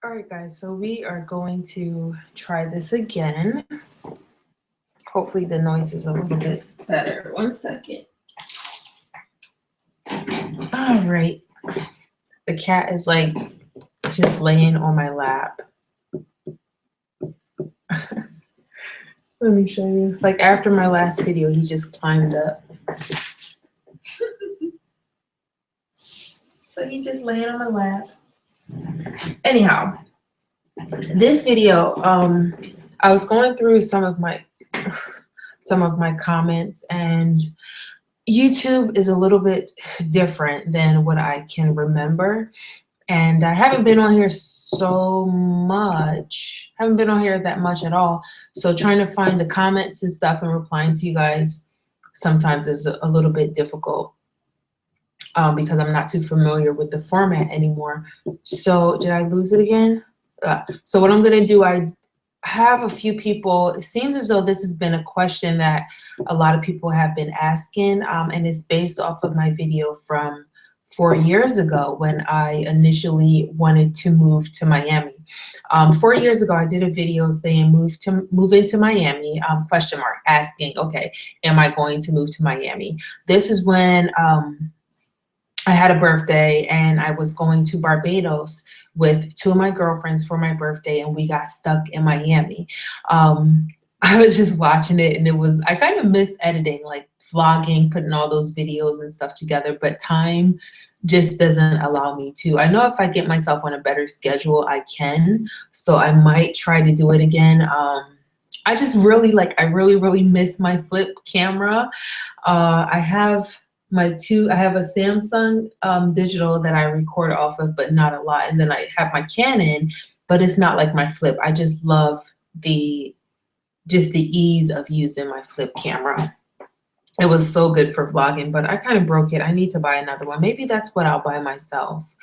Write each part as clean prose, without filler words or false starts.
All right, guys, so we are going to try this again. Hopefully the noise is a little bit better. 1 second. All right. The cat is like just laying on my lap. Let me show you. Like after my last video, he just climbed up. So he just laying on my lap. Anyhow, this video, I was going through some of my comments, and YouTube is a little bit different than what I can remember. And I haven't been on here so much. Haven't been on here that much at all. So trying to find the comments and stuff and replying to you guys sometimes is a little bit difficult because I'm not too familiar with the format anymore. So did I lose it again? So what I'm going to do, I have a few people, it seems as though this has been a question that a lot of people have been asking, and it's based off of my video from 4 years ago when I initially wanted to move to Miami. 4 years ago, I did a video saying move into Miami, question mark, asking, okay, am I going to move to Miami? This is when I had a birthday and I was going to Barbados with 2 of my girlfriends for my birthday, and we got stuck in Miami. I was just watching it, and I kind of miss editing, like vlogging, putting all those videos and stuff together, but time just doesn't allow me to. I know if I get myself on a better schedule, I can, so I might try to do it again. I just really really miss my flip camera. I have a Samsung digital that I record off of, but not a lot. And then I have my Canon, but it's not like my flip. I just love the ease of using my flip camera. It was so good for vlogging, but I kind of broke it. I need to buy another one. Maybe that's what I'll buy myself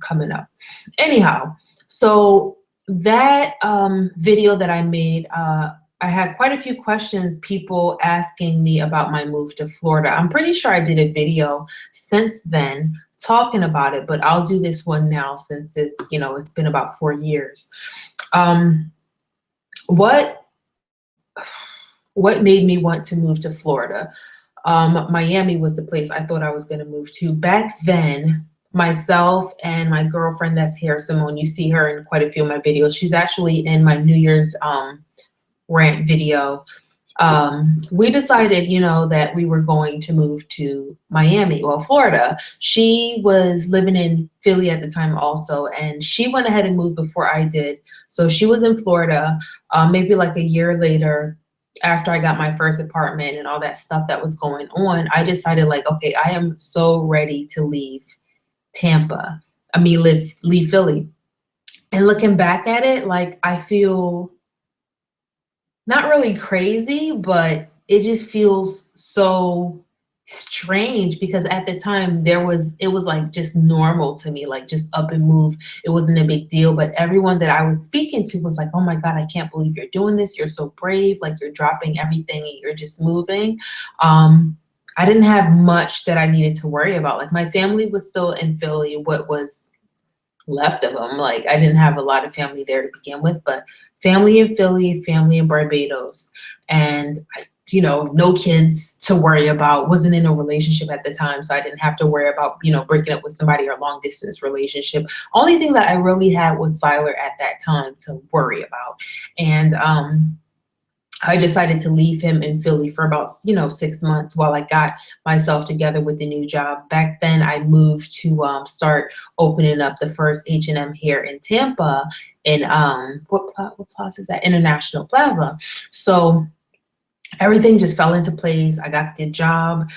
coming up. Anyhow, so that video that I made, I had quite a few questions, people asking me about my move to Florida. I'm pretty sure I did a video since then talking about it, but I'll do this one now since it's been about 4 years. What made me want to move to Florida? Miami was the place I thought I was going to move to. Back then, myself and my girlfriend that's here, Simone, you see her in quite a few of my videos. She's actually in my New Year's rant video. We decided, that we were going to move to Miami, well, Florida. She was living in Philly at the time also, and she went ahead and moved before I did. So she was in Florida, maybe like a year later, after I got my first apartment and all that stuff that was going on, I decided like, okay, I am so ready to leave Tampa. Leave Philly. And looking back at it, like I feel not really crazy, but it just feels so strange because at the time it was like just normal to me, like just up and move. It wasn't a big deal, but everyone that I was speaking to was like, oh my God, I can't believe you're doing this. You're so brave. Like you're dropping everything and you're just moving. I didn't have much that I needed to worry about. Like my family was still in Philly, what was left of them. Like I didn't have a lot of family there to begin with, but family in Philly, family in Barbados, and no kids to worry about. Wasn't in a relationship at the time, so I didn't have to worry about breaking up with somebody or long distance relationship. Only thing that I really had was Siler at that time to worry about, and I decided to leave him in Philly for about 6 months while I got myself together with the new job. Back then, I moved to start opening up the first H&M here in Tampa in what plaza is that? International Plaza. So everything just fell into place. I got the job.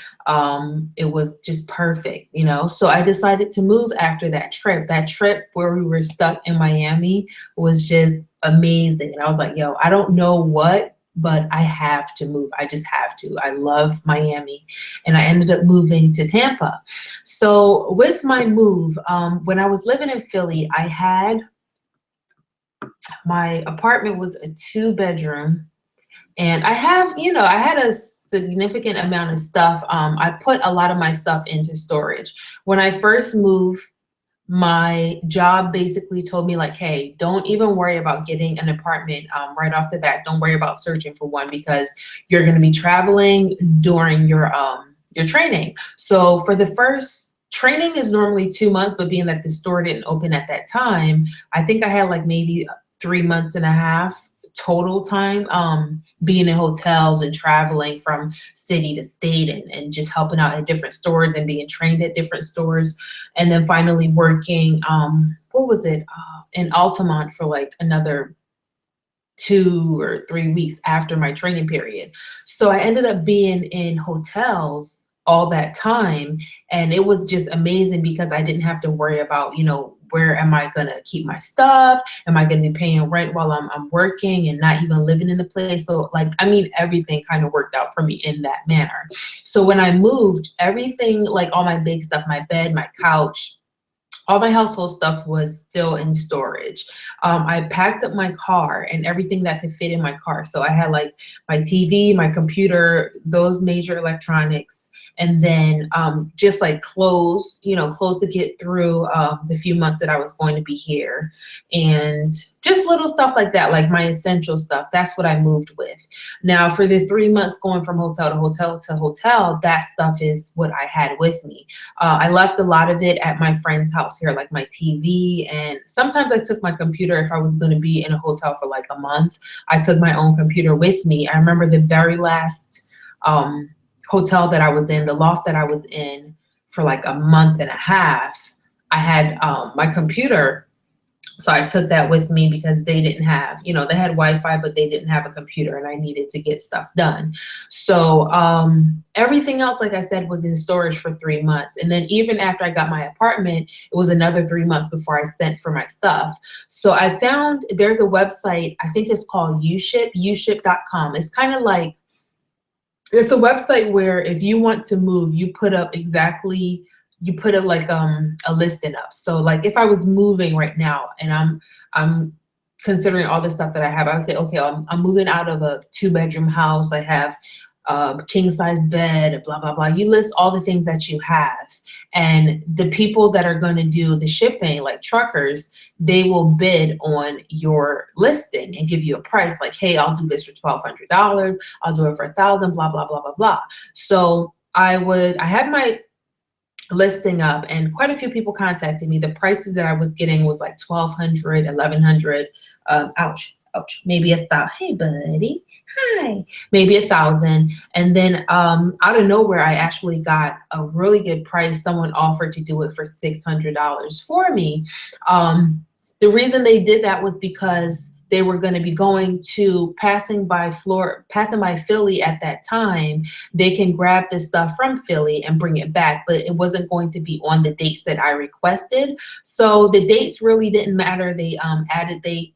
It was just perfect, So I decided to move after that trip. That trip where we were stuck in Miami was just amazing. And I was like, yo, I don't know what, but I have to move. I just have to. I love Miami. And I ended up moving to Tampa. So with my move, when I was living in Philly, my apartment was a 2-bedroom. And I had a significant amount of stuff. I put a lot of my stuff into storage. When I first moved, my job basically told me like, hey, don't even worry about getting an apartment right off the bat. Don't worry about searching for one because you're going to be traveling during your training. So for the first training is normally 2 months, but being that the store didn't open at that time, I think I had like maybe 3 months and a half total time being in hotels and traveling from city to state and just helping out at different stores and being trained at different stores, and then finally working what was it in Altamont for like another 2 or 3 weeks after my training period. So I ended up being in hotels all that time, and it was just amazing because I didn't have to worry about, you know, where am I gonna keep my stuff? Am I gonna be paying rent while I'm working and not even living in the place? So like, I mean, everything kind of worked out for me in that manner. So when I moved, everything, like all my big stuff, my bed, my couch, all my household stuff was still in storage. I packed up my car and everything that could fit in my car. So I had like my TV, my computer, those major electronics, and then just like clothes, you know, clothes to get through the few months that I was going to be here. And just little stuff like that, like my essential stuff. That's what I moved with. Now, for the 3 months going from hotel to hotel to hotel, that stuff is what I had with me. I left a lot of it at my friend's house here, like my TV. And sometimes I took my computer if I was going to be in a hotel for like a month. I took my own computer with me. I remember the very last hotel that I was in, the loft that I was in for like a month and a half, I had my computer. So I took that with me because they didn't have, you know, they had Wi-Fi, but they didn't have a computer and I needed to get stuff done. So everything else, like I said, was in storage for 3 months. And then even after I got my apartment, it was another 3 months before I sent for my stuff. So I found there's a website, I think it's called uship.com. It's kind of like, it's a website where if you want to move, you put up exactly, you put it like a listing up. So like if I was moving right now and I'm considering all the stuff that I have, I would say, okay, I'm moving out of a 2-bedroom house. I have a king size bed, blah, blah, blah. You list all the things that you have. And the people that are going to do the shipping, like truckers, they will bid on your listing and give you a price like, hey, I'll do this for $1,200. I'll do it for $1,000, blah, blah, blah, blah, blah. So I had my listing up and quite a few people contacted me. The prices that I was getting was like 1,200, 1,100, ouch, maybe 1,000. Hey buddy, hi, maybe 1,000. And then out of nowhere, I actually got a really good price. Someone offered to do it for $600 for me. The reason they did that was because they were going to be going to passing by Philly at that time. They can grab this stuff from Philly and bring it back, but it wasn't going to be on the dates that I requested. So the dates really didn't matter. They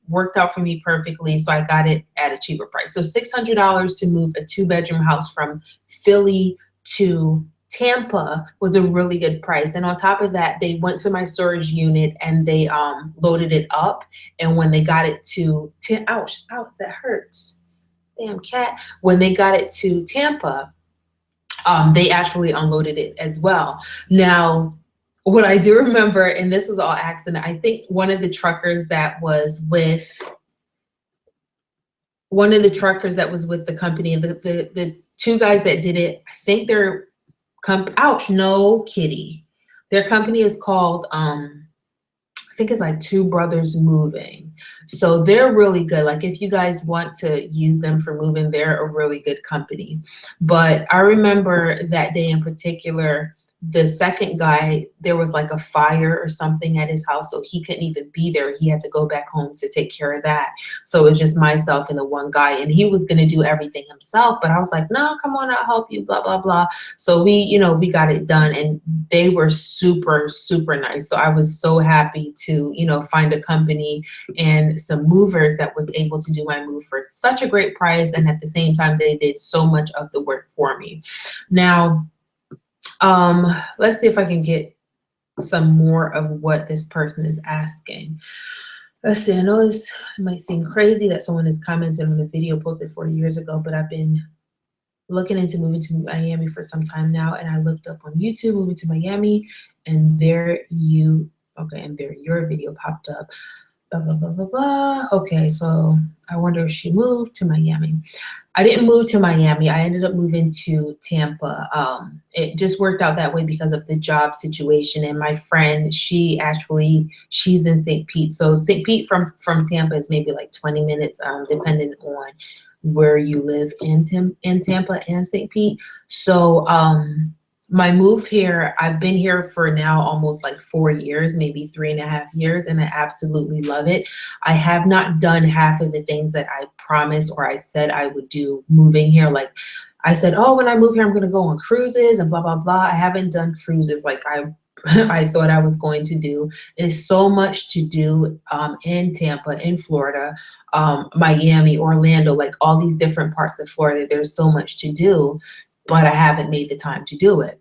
worked out for me perfectly. So I got it at a cheaper price. So $600 to move a 2-bedroom house from Philly to Tampa was a really good price. And on top of that, they went to my storage unit and they loaded it up. And when they got it to, ouch, that hurts. Damn cat. When they got it to Tampa, they actually unloaded it as well. Now, what I do remember, and this was all accident, I think one of the truckers that was with the company, the two guys that did it, I think they're ouch, no kitty. Their company is called, I think it's like Two Brothers Moving. So they're really good. Like if you guys want to use them for moving, they're a really good company. But I remember that day in particular, the second guy, there was like a fire or something at his house, so he couldn't even be there. He had to go back home to take care of that. So it was just myself and the one guy, and he was going to do everything himself. But I was like, no, come on, I'll help you, blah, blah, blah. So we got it done, and they were super, super nice. So I was so happy to, find a company and some movers that was able to do my move for such a great price. And at the same time, they did so much of the work for me. Now, let's see if I can get some more of what this person is asking. Let's see, I know it might seem crazy that someone has commented on a video posted 4 years ago, but I've been looking into moving to Miami for some time now, and I looked up on YouTube, moving to Miami, and there you Okay, and there your video popped up. Blah, blah, blah, blah, blah. Okay, so I wonder if she moved to Miami. I didn't move to Miami. I ended up moving to Tampa. It just worked out that way because of the job situation. And my friend, she's in St. Pete. So St. Pete from Tampa is maybe like 20 minutes, depending on where you live in Tampa and St. Pete. So my move here, I've been here for now almost like 4 years, maybe 3.5 years, and I absolutely love it. I have not done half of the things that I promised or I said I would do moving here. Like I said, oh, when I move here, I'm going to go on cruises and blah, blah, blah. I haven't done cruises like I thought I was going to do. There's so much to do in Tampa, in Florida, Miami, Orlando, like all these different parts of Florida. There's so much to do, but I haven't made the time to do it.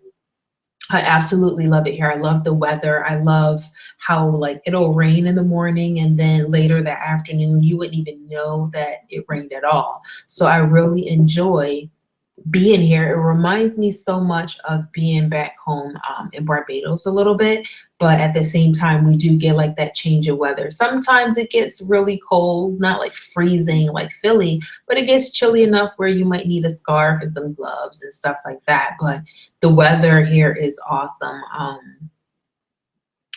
I absolutely love it here. I love the weather. I love how like it'll rain in the morning and then later that afternoon, you wouldn't even know that it rained at all. So I really enjoy being here. It reminds me so much of being back home in Barbados a little bit, but at the same time, we do get like that change of weather. Sometimes it gets really cold, not like freezing like Philly, but it gets chilly enough where you might need a scarf and some gloves and stuff like that. But the weather here is awesome.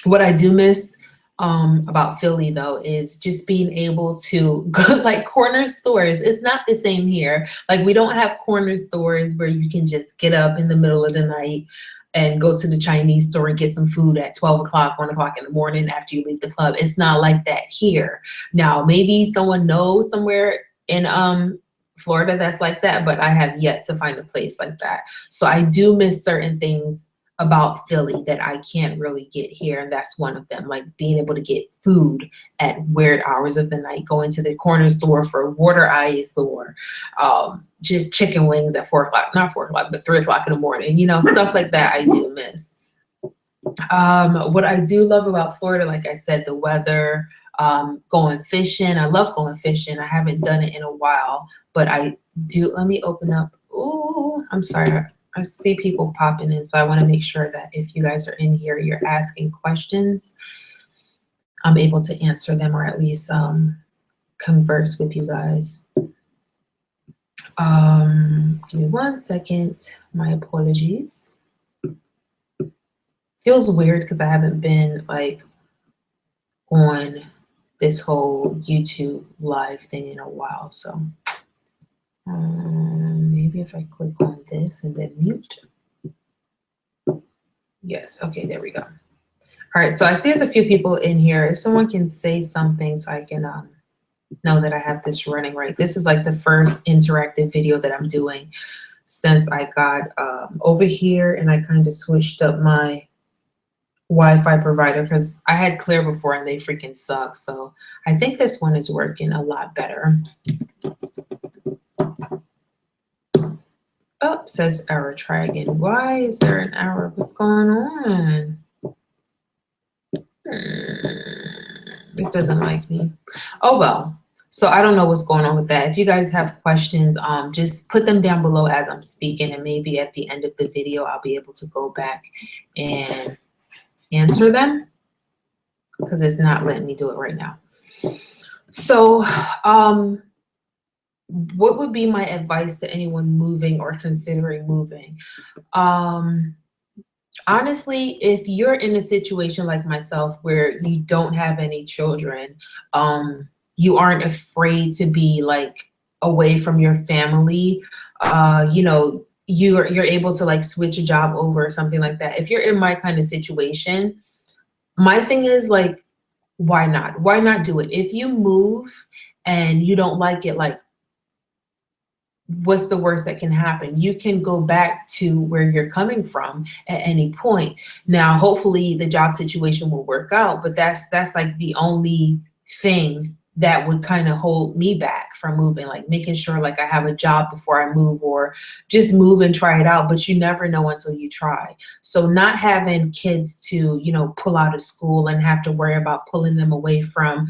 What I do miss about Philly though is just being able to go like corner stores. It's not the same here. Like we don't have corner stores where you can just get up in the middle of the night and go to the Chinese store and get some food at 12 o'clock, 1 o'clock in the morning after you leave the club. It's not like that here. Now, maybe someone knows somewhere in Florida that's like that, but I have yet to find a place like that. So I do miss certain things about Philly that I can't really get here, and that's one of them, like being able to get food at weird hours of the night, going to the corner store for water ice or just chicken wings at 4 o'clock, not 4 o'clock, but 3 o'clock in the morning, you know, stuff like that I do miss. What I do love about Florida, like I said, the weather, going fishing. I love going fishing. I haven't done it in a while, but I do. Let me open up. Ooh, I'm sorry. I see people popping in, so I want to make sure that if you guys are in here, you're asking questions, I'm able to answer them or at least converse with you guys. Give me 1 second. My apologies. Feels weird because I haven't been like on this whole YouTube live thing in a while, so maybe if I click on this and then mute. Yes, okay, there we go. All right, so I see there's a few people in here. If someone can say something so I can know that I have this running right. This is like the first interactive video that I'm doing since I got over here, and I kind of switched up my Wi-Fi provider because I had Clear before and they freaking suck. So I think this one is working a lot better. Oh, says error, try again. Why is there an error? What's going on? It doesn't like me. Oh, well. So I don't know what's going on with that. If you guys have questions, just put them down below as I'm speaking, and maybe at the end of the video, I'll be able to go back and answer them because it's not letting me do it right now. So, what would be my advice to anyone moving or considering moving? Honestly, if you're in a situation like myself where you don't have any children, you aren't afraid to be like away from your family, you know, you're able to like switch a job over or something like that. If you're in my kind of situation, my thing is like, why not? Why not do it? If you move and you don't like it, like, what's the worst that can happen? You can go back to where you're coming from at any point. Now, hopefully the job situation will work out, but that's like the only thing that would kind of hold me back from moving, like making sure like I have a job before I move, or just move and try it out. But you never know until you try. So not having kids to, you know, pull out of school and have to worry about pulling them away from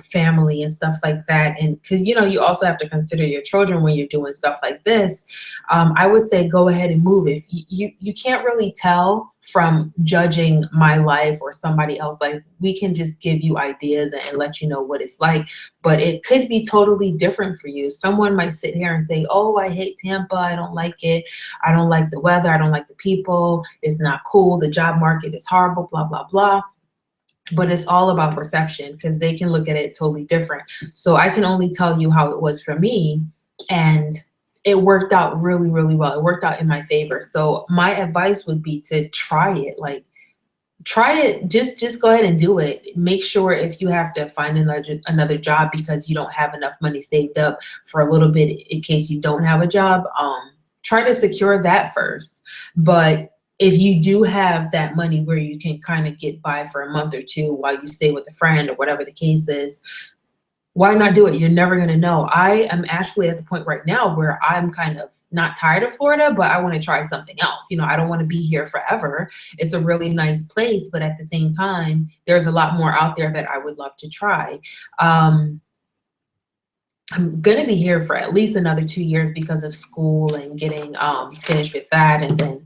family and stuff like that. And because, you know, you also have to consider your children when you're doing stuff like this. I would say go ahead and move. If you can't really tell from judging my life or somebody else. Like, we can just give you ideas and let you know what it's like, but it could be totally different for you. Someone might sit here and say, oh, I hate Tampa, I don't like it, I don't like the weather, I don't like the people, it's not cool, the job market is horrible, blah, blah, blah. But it's all about perception, because they can look at it totally different. So I can only tell you how it was for me, and it worked out really, really well. It worked out in my favor. So my advice would be to try it. Like, try it. Just go ahead and do it. Make sure if you have to find another job because you don't have enough money saved up for a little bit in case you don't have a job, try to secure that first. But if you do have that money where you can kind of get by for a month or two while you stay with a friend or whatever the case is, why not do it? You're never going to know. I am actually at the point right now where I'm kind of not tired of Florida, but I want to try something else. You know, I don't want to be here forever. It's a really nice place, but at the same time, there's a lot more out there that I would love to try. I'm going to be here for at least another 2 years because of school and getting finished with that, and then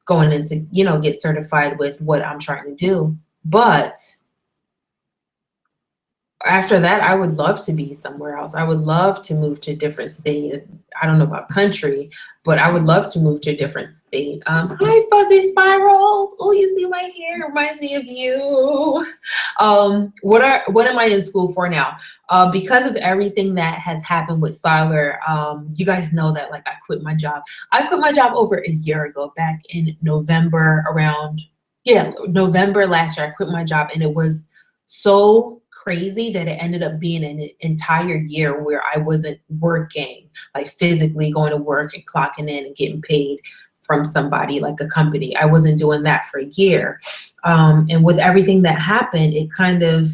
going into, you know, get certified with what I'm trying to do. But after that, I would love to be somewhere else. I would love to move to a different state. I don't know about country, but I would love to move to a different state. Hi, Fuzzy Spirals. Oh, you see my hair? It reminds me of you. What am I in school for now? Because of everything that has happened with Siler, you guys know that, like, I quit my job. I quit my job over a year ago, back in November, November last year. I quit my job, and it was so crazy that it ended up being an entire year where I wasn't working, like physically going to work and clocking in and getting paid from somebody, like a company. I wasn't doing that for a year. And with everything that happened, it kind of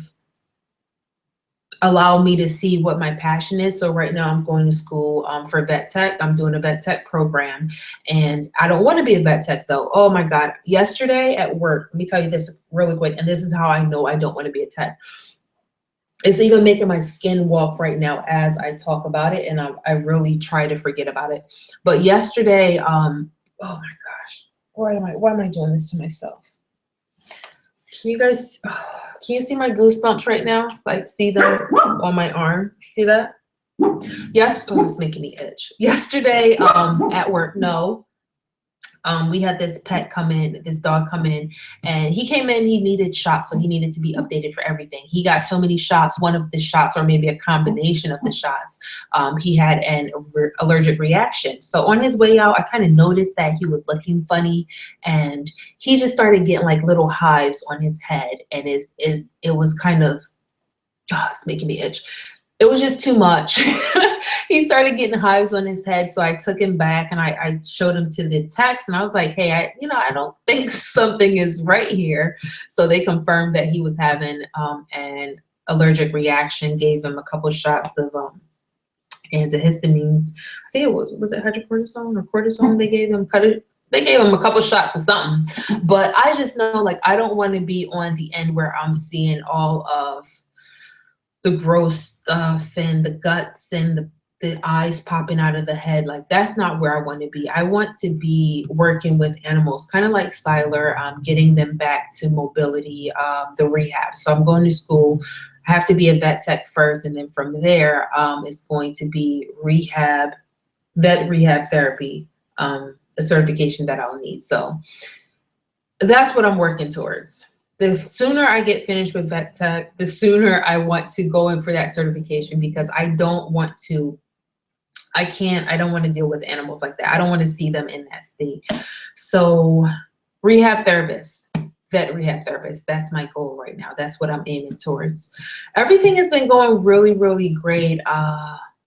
allowed me to see what my passion is. So right now I'm going to school for vet tech. I'm doing a vet tech program, and I don't want to be a vet tech though. Oh my God. Yesterday at work, let me tell you this really quick. And this is how I know I don't want to be a tech. It's even making my skin walk right now as I talk about it. And I really try to forget about it. But yesterday, oh my gosh, why am I doing this to myself? Can you guys, can you see my goosebumps right now? Like, see them on my arm? See that? Yes. Oh, it's making me itch. Yesterday at work, we had this pet come in, this dog come in, and he came in, he needed shots, so he needed to be updated for everything. He got so many shots. One of the shots, or maybe a combination of the shots, he had an allergic reaction. So on his way out, I kind of noticed that he was looking funny, and he just started getting like little hives on his head, and it was kind of, it's making me itch. It was just too much. He started getting hives on his head. So I took him back and I showed him to the techs, and I was like, hey, I don't think something is right here. So they confirmed that he was having an allergic reaction, gave him a couple shots of antihistamines. I think it was it hydrocortisone or cortisone they gave him? They gave him a couple shots of something. But I just know, like, I don't want to be on the end where I'm seeing all of the gross stuff and the guts and the eyes popping out of the head. Like, that's not where I want to be. I want to be working with animals, kind of like Siler, getting them back to mobility, the rehab. So I'm going to school. I have to be a vet tech first, and then from there, it's going to be vet rehab therapy, a certification that I'll need. So that's what I'm working towards. The sooner I get finished with vet tech, the sooner I want to go in for that certification, because I don't want to deal with animals like that. I don't want to see them in that state. So rehab therapist, vet rehab therapist, that's my goal right now. That's what I'm aiming towards. Everything has been going really, really great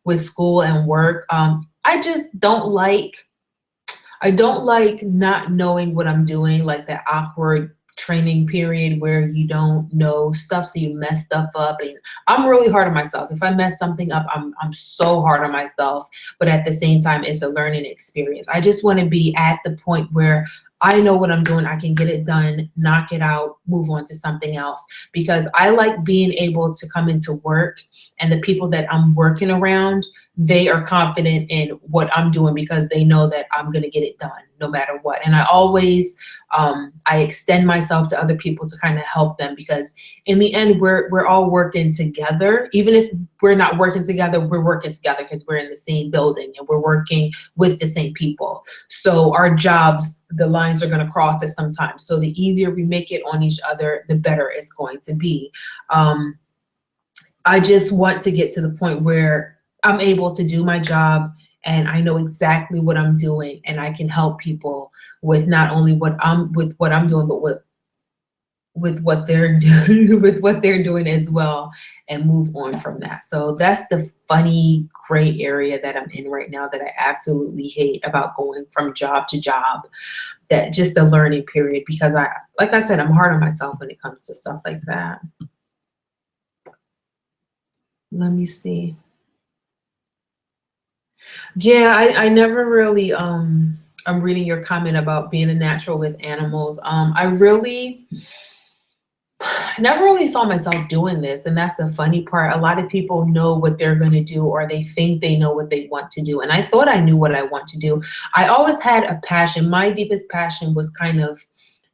with school and work. I just don't like not knowing what I'm doing, like that awkward training period where you don't know stuff, so you mess stuff up. And I'm really hard on myself. If I mess something up, I'm so hard on myself, but at the same time, it's a learning experience. I just want to be at the point where I know what I'm doing. I can get it done, knock it out, move on to something else, because I like being able to come into work and the people that I'm working around they are confident in what I'm doing because they know that I'm going to get it done no matter what. And I always, I extend myself to other people to kind of help them, because in the end, we're all working together. Even if we're not working together, we're working together because we're in the same building and we're working with the same people. So our jobs, the lines are going to cross at some time. So the easier we make it on each other, the better it's going to be. I just want to get to the point where I'm able to do my job and I know exactly what I'm doing, and I can help people with not only what I'm doing, but with what they're doing, with what they're doing as well, and move on from that. So that's the funny gray area that I'm in right now that I absolutely hate about going from job to job. That just a learning period, because like I said, I'm hard on myself when it comes to stuff like that. Let me see. Yeah, I never really, I'm reading your comment about being a natural with animals. I never really saw myself doing this. And that's the funny part. A lot of people know what they're going to do, or they think they know what they want to do. And I thought I knew what I want to do. I always had a passion. My deepest passion was kind of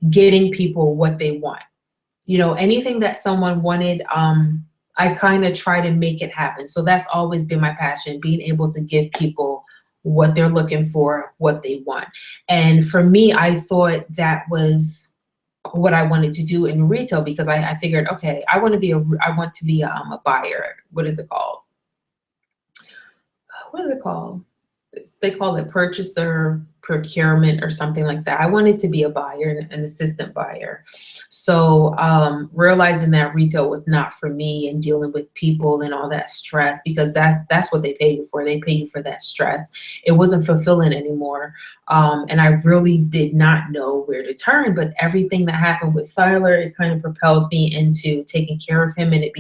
getting people what they want. You know, anything that someone wanted, I kind of try to make it happen. So that's always been my passion, being able to give people what they're looking for, what they want. And for me, I thought that was what I wanted to do in retail, because I figured, okay, I want to be a buyer. What is it called? What is it called? They call it purchaser procurement or something like that. I wanted to be a buyer, an assistant buyer. So realizing that retail was not for me, and dealing with people and all that stress, because that's what they pay you for. They pay you for that stress. It wasn't fulfilling anymore. And I really did not know where to turn. But everything that happened with Siler, it kind of propelled me into taking care of him, and it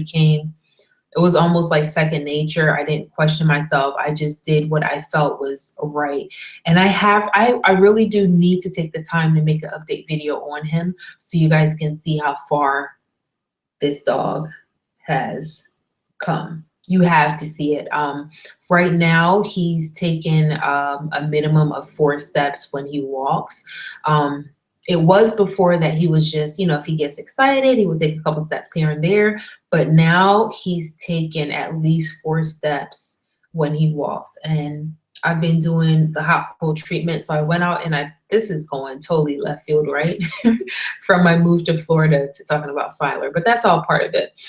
was almost like second nature. I didn't question myself. I just did what I felt was right. And I really do need to take the time to make an update video on him, so you guys can see how far this dog has come. You have to see it. Right now, he's taken a minimum of 4 steps when he walks. It was before that he was just, if he gets excited, he would take a couple steps here and there. But now he's taken at least 4 steps when he walks. And I've been doing the hot cold treatment. So I went out and this is going totally left field, right? From my move to Florida to talking about Siler, but that's all part of it.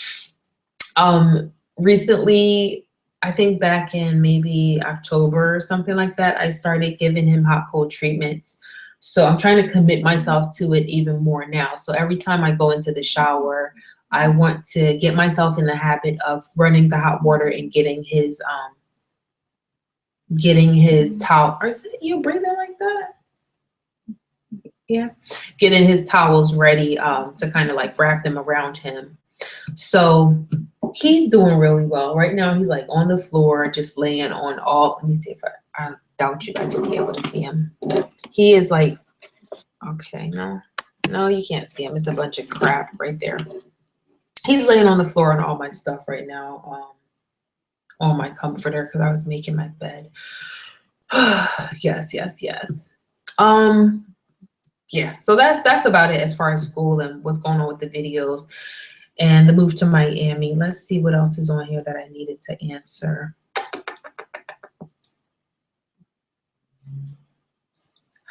Recently, I think back in maybe October or something like that, I started giving him hot cold treatments. So I'm trying to commit myself to it even more now. So every time I go into the shower, I want to get myself in the habit of running the hot water and getting his towel. Are you breathing like that? Yeah. Getting his towels ready to kind of like wrap them around him. So he's doing really well. Right now he's like on the floor, just laying on let me see if I doubt you guys will be able to see him. He is like, okay, no, you can't see him. It's a bunch of crap right there. He's laying on the floor on all my stuff right now, on my comforter, because I was making my bed. Yes. Yeah, so that's about it as far as school and what's going on with the videos and the move to Miami. Let's see what else is on here that I needed to answer.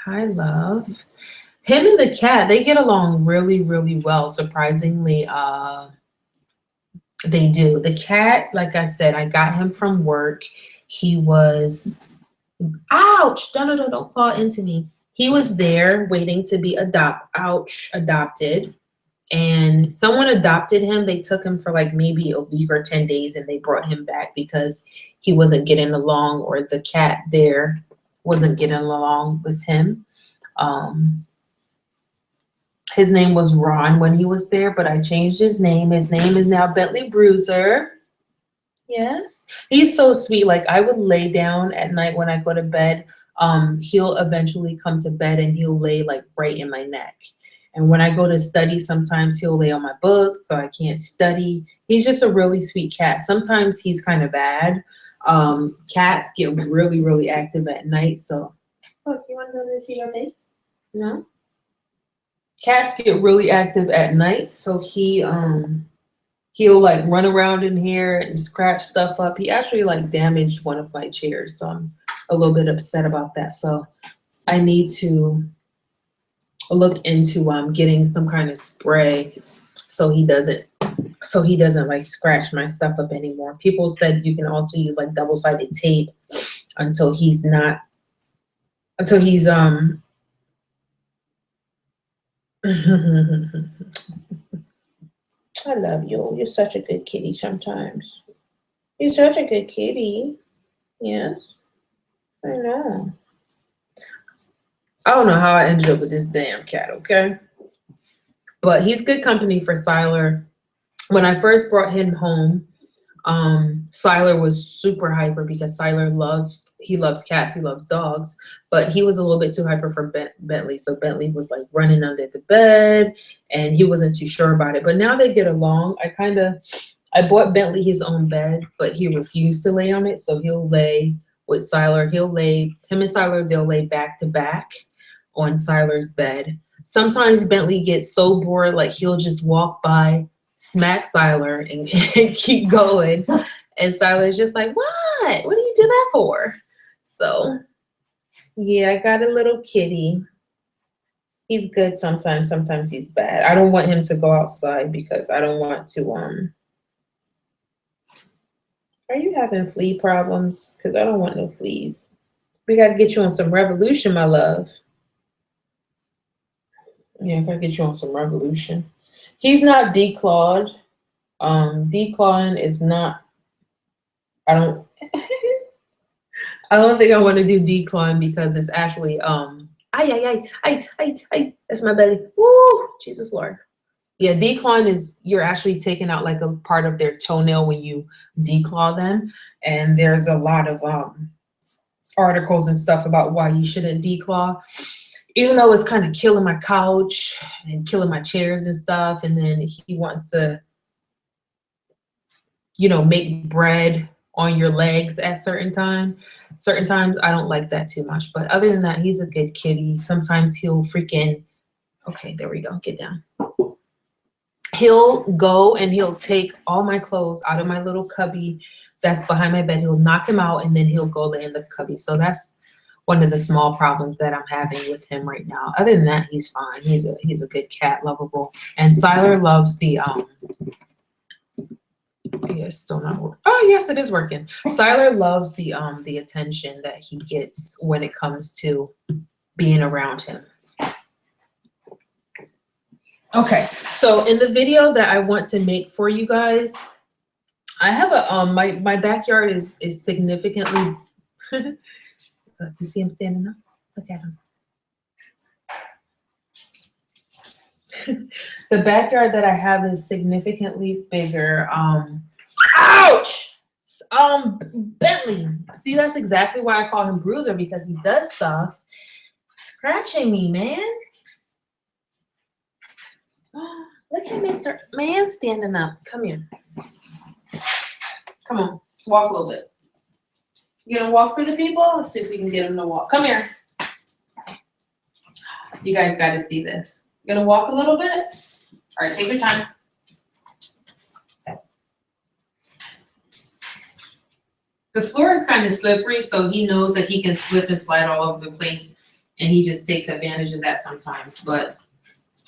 Hi, love. Him and the cat, they get along really, really well. Surprisingly, they do. The cat, like I said, I got him from work. He was, ouch, don't claw into me. He was there waiting to be adopted. And someone adopted him. They took him for like maybe a week or 10 days, and they brought him back because he wasn't getting along, or the cat there wasn't getting along with him. His name was Ron when he was there, but I changed his name. His name is now Bentley Bruiser. Yes. He's so sweet. Like, I would lay down at night when I go to bed. He'll eventually come to bed and he'll lay like right in my neck. And when I go to study, sometimes he'll lay on my books so I can't study. He's just a really sweet cat. Sometimes he's kind of bad. Cats get really, really active at night. So, look, you want to see your face? No? Cats get really active at night. So he'll like run around in here and scratch stuff up. He actually like damaged one of my chairs. So I'm a little bit upset about that. So I need to look into getting some kind of spray so he doesn't like scratch my stuff up anymore. People said you can also use like double-sided tape until he's I love you. You're such a good kitty sometimes. You're such a good kitty. Yes, I know. I don't know how I ended up with this damn cat, okay? But he's good company for Siler. When I first brought him home, Siler was super hyper because Siler loves cats, he loves dogs, but he was a little bit too hyper for Bentley. So Bentley was like running under the bed and he wasn't too sure about it. But now they get along. I bought Bentley his own bed, but he refused to lay on it. So he'll lay with Siler. Him and Siler, they'll lay back to back on Siler's bed. Sometimes Bentley gets so bored, like he'll just walk by, smack Siler and keep going. And Siler's just like, what do you do that for? So yeah, I got a little kitty. He's good sometimes he's bad. I don't want him to go outside because I don't want to are you having flea problems? Because I don't want no fleas. We got to get you on some Revolution, my love. Yeah, I got to get you on some Revolution. He's not declawed. Declawing is not, I don't think I want to do declawing because it's actually that's my belly. Woo, Jesus Lord. Yeah, declawing is you're actually taking out like a part of their toenail when you declaw them, and there's a lot of articles and stuff about why you shouldn't declaw. Even though it's kind of killing my couch and killing my chairs and stuff, and then he wants to, make bread on your legs at certain times. I don't like that too much. But other than that, he's a good kitty. Sometimes he'll freaking, okay, there we go, get down. He'll go and he'll take all my clothes out of my little cubby that's behind my bed. He'll knock him out and then he'll go lay in the cubby. So that's one of the small problems that I'm having with him right now. Other than that, he's fine. He's a good cat, lovable. And Siler loves the it's still not working. Oh yes, it is working. Siler loves the attention that he gets when it comes to being around him. Okay, so in the video that I want to make for you guys, I have a my backyard is significantly you see him standing up? Look at him. The backyard that I have is significantly bigger. Ouch! Bentley. See, that's exactly why I call him Bruiser, because he does stuff scratching me, man. Look at Mr. Man standing up. Come here. Come on, let's walk a little bit. You gonna walk for the people? Let's see if we can get him to walk. Come here. You guys got to see this. You gonna walk a little bit? All right, take your time. The floor is kind of slippery, so he knows that he can slip and slide all over the place, and he just takes advantage of that sometimes. But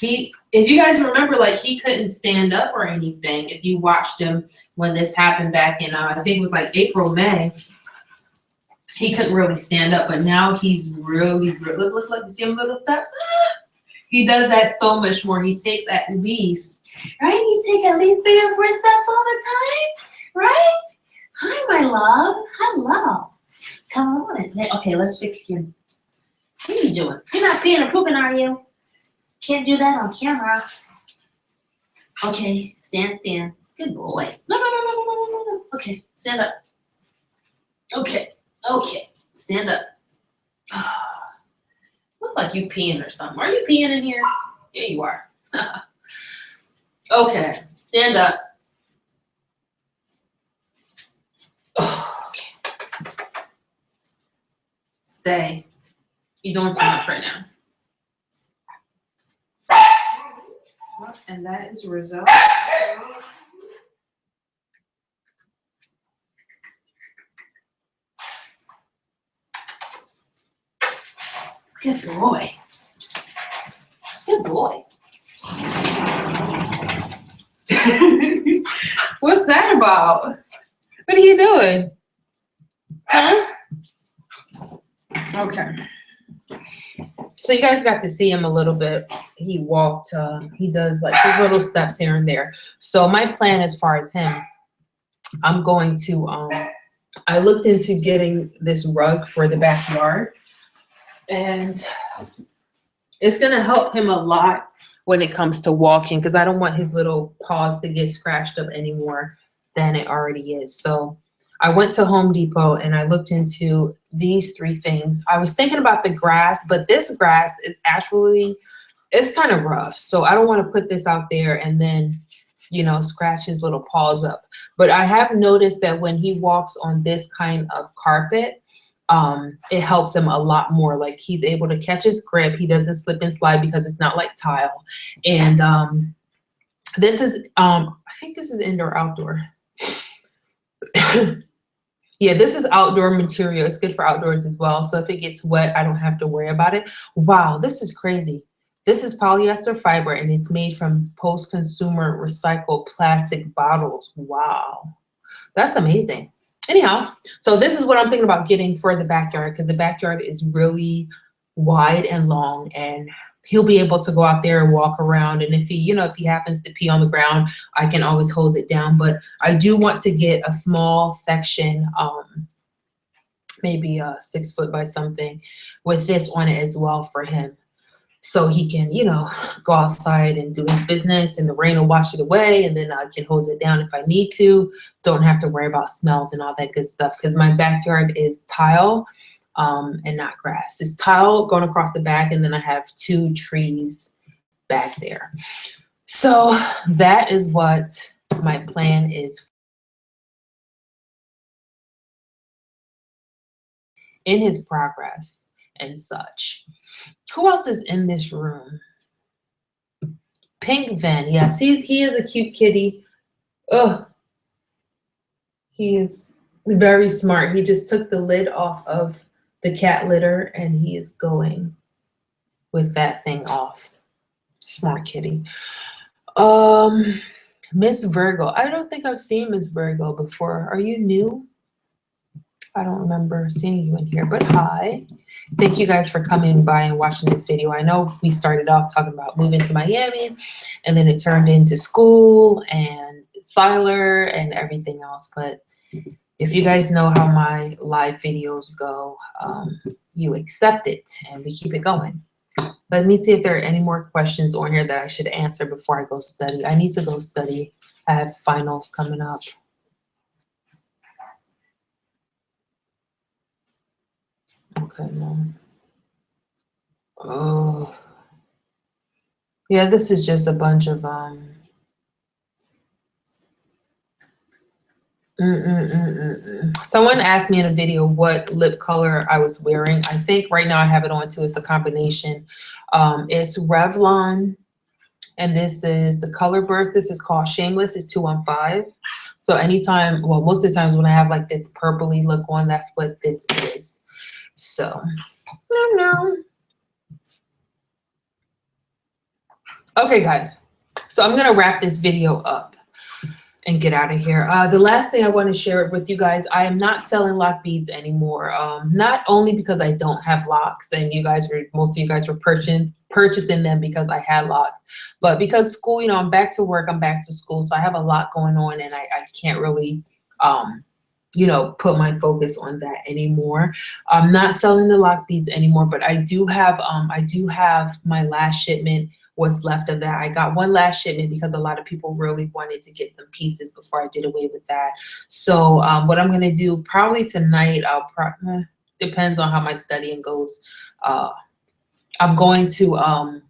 if you guys remember, like, he couldn't stand up or anything. If you watched him when this happened back in, I think it was like April, May, he couldn't really stand up, but now he's really, look, you see him little steps? He does that so much more. He takes at least, right? You take at least 3 or 4 steps all the time, right? Hi, my love. Hello. Come on. Okay, let's fix you. What are you doing? You're not peeing or pooping, are you? Can't do that on camera. Okay, stand. Good boy. No. Okay, stand up. Okay, stand up. Look like you peeing or something. Are you peeing in here? Yeah, you are. Okay, stand up. Okay. Stay. You're doing too much right now. And that is Rizzo. Good boy. Good boy. What's that about? What are you doing? Huh? Okay. So you guys got to see him a little bit. He walked, he does like his little steps here and there. So my plan as far as him, I'm going to, I looked into getting this rug for the backyard, and it's going to help him a lot when it comes to walking, because I don't want his little paws to get scratched up any more than it already is. So I went to Home Depot and I looked into these 3 things. I was thinking about the grass, but this grass is actually, it's kind of rough. So I don't want to put this out there and then, you know, scratch his little paws up. But I have noticed that when he walks on this kind of carpet, it helps him a lot more. Like, he's able to catch his grip. He doesn't slip and slide because it's not like tile. And this is, I think this is indoor outdoor. Yeah, this is outdoor material. It's good for outdoors as well. So if it gets wet, I don't have to worry about it. Wow, this is crazy. This is polyester fiber and it's made from post-consumer recycled plastic bottles. Wow, that's amazing. Anyhow, so this is what I'm thinking about getting for the backyard, because the backyard is really wide and long, and he'll be able to go out there and walk around. And if he, you know, if he happens to pee on the ground, I can always hose it down. But I do want to get a small section, maybe 6 foot by something, with this on it as well for him. So he can, you know, go outside and do his business, and the rain will wash it away, and then I can hose it down if I need to. Don't have to worry about smells and all that good stuff, because my backyard is tile and not grass. It's tile going across the back, and then I have 2 trees back there. So that is what my plan is in his progress and such. Who else is in this room? Pink Ven. Yes, he is a cute kitty. Oh, he is very smart. He just took the lid off of the cat litter and he is going with that thing off. Smart kitty. Miss Virgo. I don't think I've seen Miss Virgo before. Are you new? I don't remember seeing you in here, but hi. Thank you guys for coming by and watching this video. I know we started off talking about moving to Miami, and then it turned into school and Siler and everything else. But if you guys know how my live videos go, you accept it and we keep it going. Let me see if there are any more questions on here that I should answer before I go study. I need to go study. I have finals coming up. Okay, Mom. Oh. Yeah, this is just a bunch of Someone asked me in a video what lip color I was wearing. I think right now I have it on too. It's a combination. It's Revlon, and this is the Color Burst. This is called Shameless. It's 215. So anytime, well, most of the times when I have like this purpley look on, that's what this is. So, no. Okay, guys. So I'm gonna wrap this video up and get out of here. The last thing I want to share with you guys, I am not selling lock beads anymore. Not only because I don't have locks, and most of you guys were purchasing them because I had locks, but because school, you know, I'm back to work, I'm back to school, so I have a lot going on, and I can't really, you know, put my focus on that anymore. I'm not selling the lock beads anymore, but I do have my last shipment. What's left of that. I got one last shipment because a lot of people really wanted to get some pieces before I did away with that. So what I'm going to do probably tonight, depends on how my studying goes. I'm going to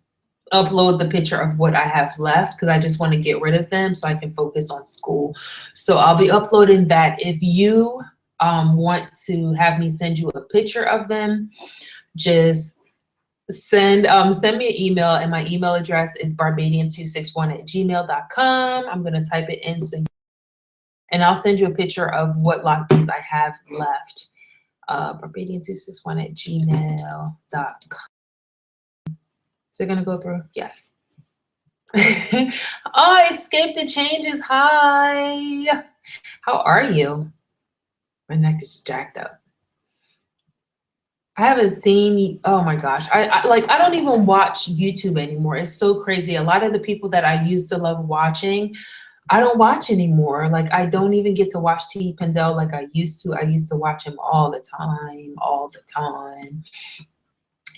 upload the picture of what I have left, because I just want to get rid of them so I can focus on school. So I'll be uploading that. If you want to have me send you a picture of them, just send me an email, and my email address is barbadian261@gmail.com. I'm going to type it in, and I'll send you a picture of what lock beads I have left. Barbadian261@gmail.com. Is it going to go through? Yes. Oh, escape the changes. Hi. How are you? My neck is jacked up. I haven't seen, oh my gosh. I don't even watch YouTube anymore. It's so crazy. A lot of the people that I used to love watching, I don't watch anymore. Like, I don't even get to watch T. Penzel like I used to. I used to watch him all the time, all the time.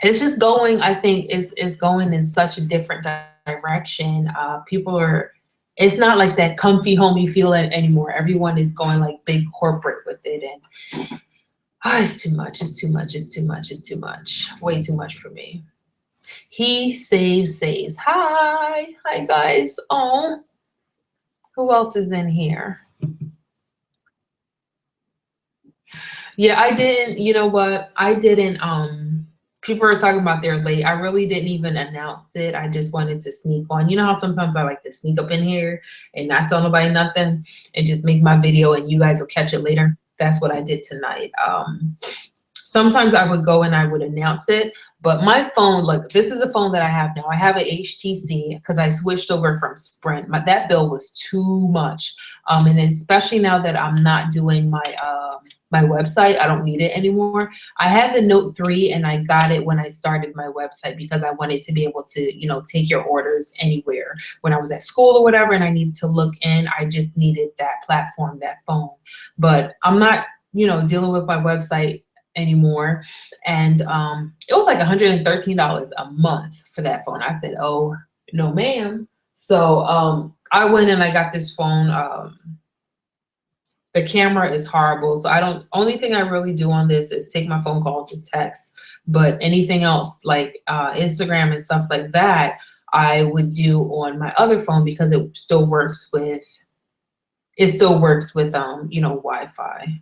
It's just going, I think, is going in such a different direction. People are, it's not like that comfy, homey feeling anymore. Everyone is going like big corporate with it. And it's too much. It's too much. It's too much. It's too much. Way too much for me. He saves. Hi. Hi, guys. Oh, who else is in here? Yeah, I didn't, you know what? I didn't, people are talking about they're late. I really didn't even announce it. I just wanted to sneak on. You know how sometimes I like to sneak up in here and not tell nobody nothing and just make my video and you guys will catch it later? That's what I did tonight. Sometimes I would go and I would announce it, but my phone, look, this is a phone that I have now. I have an HTC because I switched over from Sprint. That bill was too much. And especially now that I'm not doing my my website, I don't need it anymore. I had the Note 3 and I got it when I started my website because I wanted to be able to, you know, take your orders anywhere when I was at school or whatever, and I needed to look in. I just needed that platform, that phone. But I'm not, you know, dealing with my website anymore. And it was like $113 a month for that phone. I said, oh, no, ma'am. So I went and I got this phone. The camera is horrible. So only thing I really do on this is take my phone calls and text. But anything else like Instagram and stuff like that, I would do on my other phone because it still works with, you know, Wi-Fi.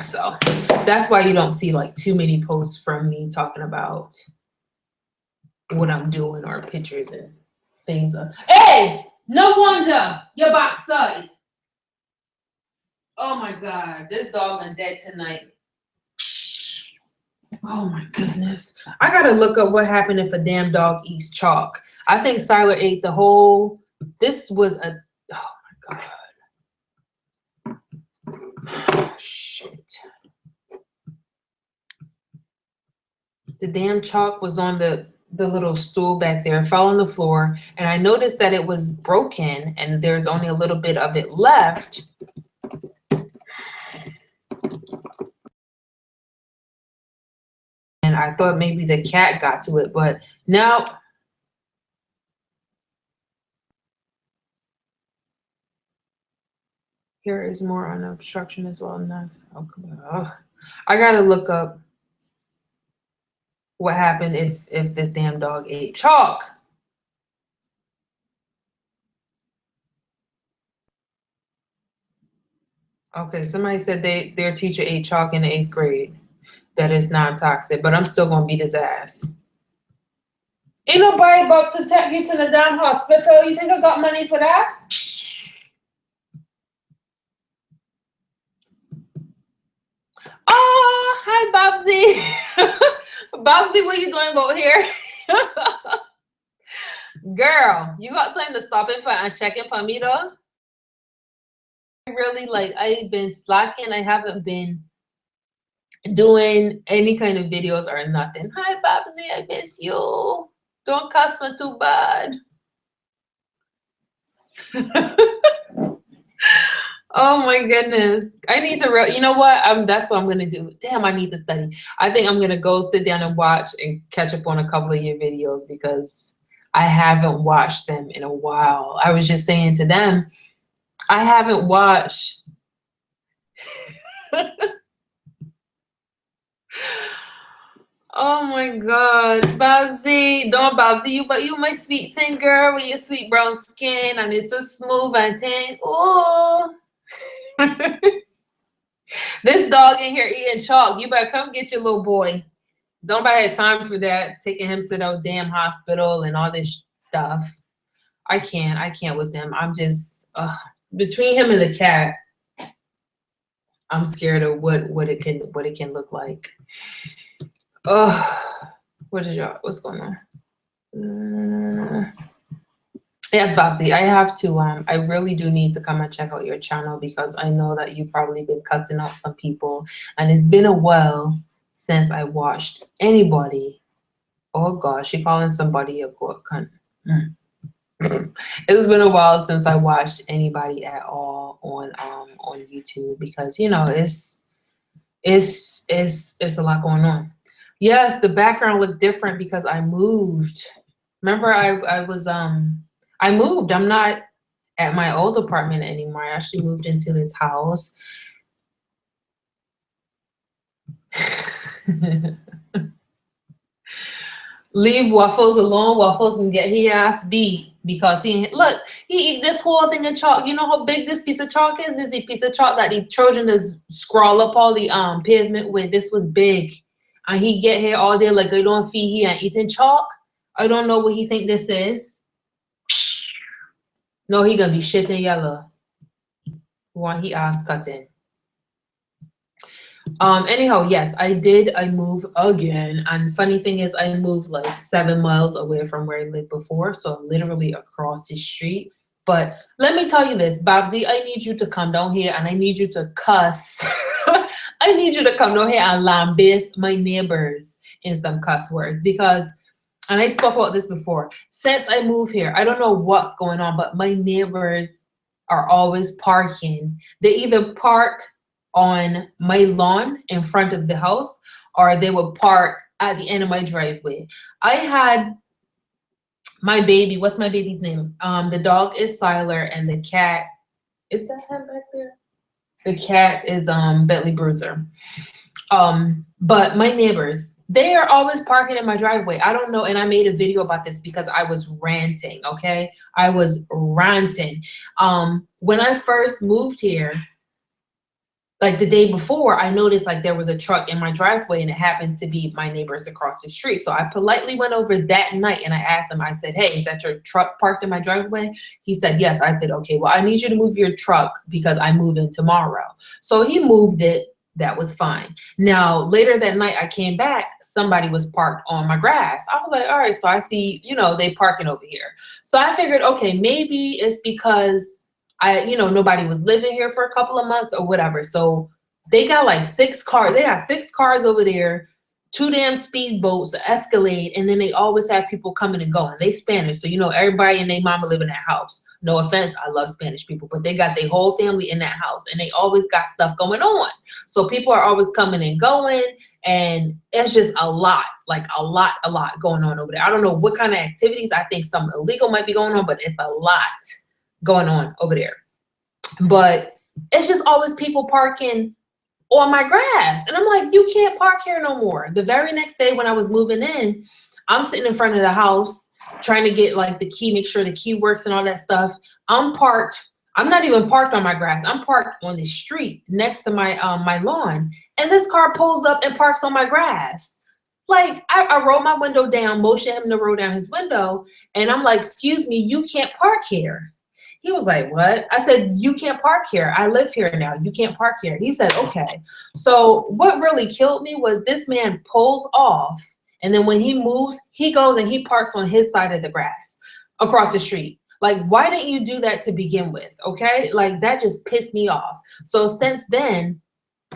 So that's why you don't see like too many posts from me talking about what I'm doing or pictures and things. Hey, no wonder you're backside. Oh my God, this dog is dead tonight. Oh my goodness. I gotta look up what happened if a damn dog eats chalk. I think Siler ate the whole, this was a, oh my God. Oh, shit. The damn chalk was on the little stool back there, fell on the floor, and I noticed that it was broken and there's only a little bit of it left. And I thought maybe the cat got to it, but now here is more on obstruction as well. Oh, I gotta look up what happened if this damn dog ate chalk. Okay, somebody said their teacher ate chalk in the 8th grade. That is non-toxic, but I'm still gonna beat his ass. Ain't nobody about to take you to the damn hospital. You think I got money for that? Oh, hi, Bobsy. Bobsy, what you doing out here? Girl, you got time to stop and check in for me though? Really, like, I've been slacking. I haven't been doing any kind of videos or nothing. Hi, Bobsy, I miss you. Don't cuss me too bad. Oh my goodness. I need to, you know what? That's what I'm going to do. Damn, I need to study. I think I'm going to go sit down and watch and catch up on a couple of your videos because I haven't watched them in a while. I was just saying to them, I haven't watched. Oh my God, Babsy, don't Babsy, but you my sweet thing, girl, with your sweet brown skin, and it's so smooth and thing. Ooh. This dog in here eating chalk. You better come get your little boy. Nobody had time for that. Taking him to no damn hospital and all this stuff. I can't with him. I'm just between him and the cat. I'm scared of what it can look like. What's going on? Yes, Bobsy, I have to I really do need to come and check out your channel because I know that you've probably been cutting out some people, and it's been a while since I watched anybody. Oh gosh, she calling somebody a good cunt. It's been a while since I watched anybody at all on YouTube because you know it's a lot going on. Yes, the background looked different because I moved. Remember, I moved. I'm not at my old apartment anymore. I actually moved into this house. Leave Waffles alone. Waffles can get his ass beat because he eat this whole thing of chalk. You know how big this piece of chalk is? This is a piece of chalk that the Trojan does scrawl up all the pavement with. This was big. And he get here all day like I don't feed he and eating chalk. I don't know what he think this is. No, he gonna be shitting yellow. Why he ass cutting. Anyhow, yes, I moved again, and funny thing is I moved like 7 miles away from where I lived before, so literally across the street. But let me tell you this, Babsy, I need you to come down here and I need you to cuss. I need you to come down here and lambaste my neighbors in some cuss words because, and I spoke about this before, since I moved here, I don't know what's going on, but my neighbors are always parking. They either park on my lawn in front of the house, or they would park at the end of my driveway. I had my baby, what's my baby's name? The dog is Siler and the cat, is that him back there? The cat is Bentley Bruiser. But my neighbors, they are always parking in my driveway. I don't know, and I made a video about this because I was ranting, okay? I was ranting. When I first moved here, like the day before, I noticed like there was a truck in my driveway and it happened to be my neighbors across the street. So I politely went over that night and I asked him, I said, hey, is that your truck parked in my driveway? He said, yes. I said, okay, well, I need you to move your truck because I move in tomorrow. So he moved it. That was fine. Now, later that night I came back, somebody was parked on my grass. I was like, all right, so I see, you know, they parking over here. So I figured, okay, maybe it's because nobody was living here for a couple of months or whatever. So they got like 6 cars. They got 6 cars over there, 2 damn speedboats, an Escalade, and then they always have people coming and going. They Spanish, so everybody and their mama live in that house. No offense, I love Spanish people, but they got their whole family in that house, and they always got stuff going on. So people are always coming and going, and it's just a lot, like a lot going on over there. I don't know what kind of activities. I think some illegal might be going on, but it's a lot going on over there. But it's just always people parking on my grass, and I'm like, you can't park here no more. The very next day when I was moving in, I'm sitting in front of the house trying to get like the key, make sure the key works and all that stuff. I'm not even parked on my grass. I'm parked on the street next to my my lawn, and this car pulls up and parks on my grass. Like I roll my window down, motion him to roll down his window, and I'm like, excuse me, you can't park here. He was like, what? I said, you can't park here. I live here now. You can't park here. He said, okay. So what really killed me was this man pulls off, and then when he moves, he goes and he parks on his side of the grass across the street. Like, why didn't you do that to begin with? Okay. Like that just pissed me off. So since then,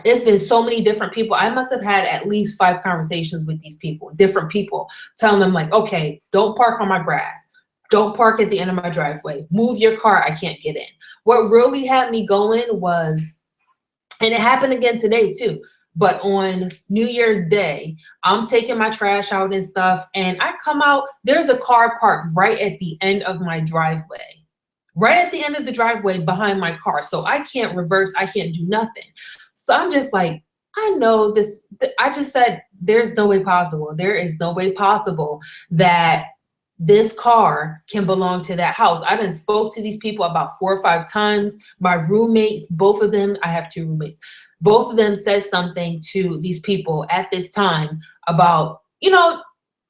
it's been so many different people. I must have had at least 5 conversations with these people, different people, telling them like, okay, don't park on my grass. Don't park at the end of my driveway. Move your car. I can't get in. What really had me going was, and it happened again today too, but on New Year's Day, I'm taking my trash out and stuff, and I come out, there's a car parked right at the end of my driveway. Right at the end of the driveway behind my car. So I can't reverse. I can't do nothing. So I'm just like, I know this. I just said, there's no way possible. There is no way possible that this car can belong to that house. I done spoke to these people about 4 or 5 times. My roommates, both of them, I have 2 roommates. both of them said something to these people at this time about, you know,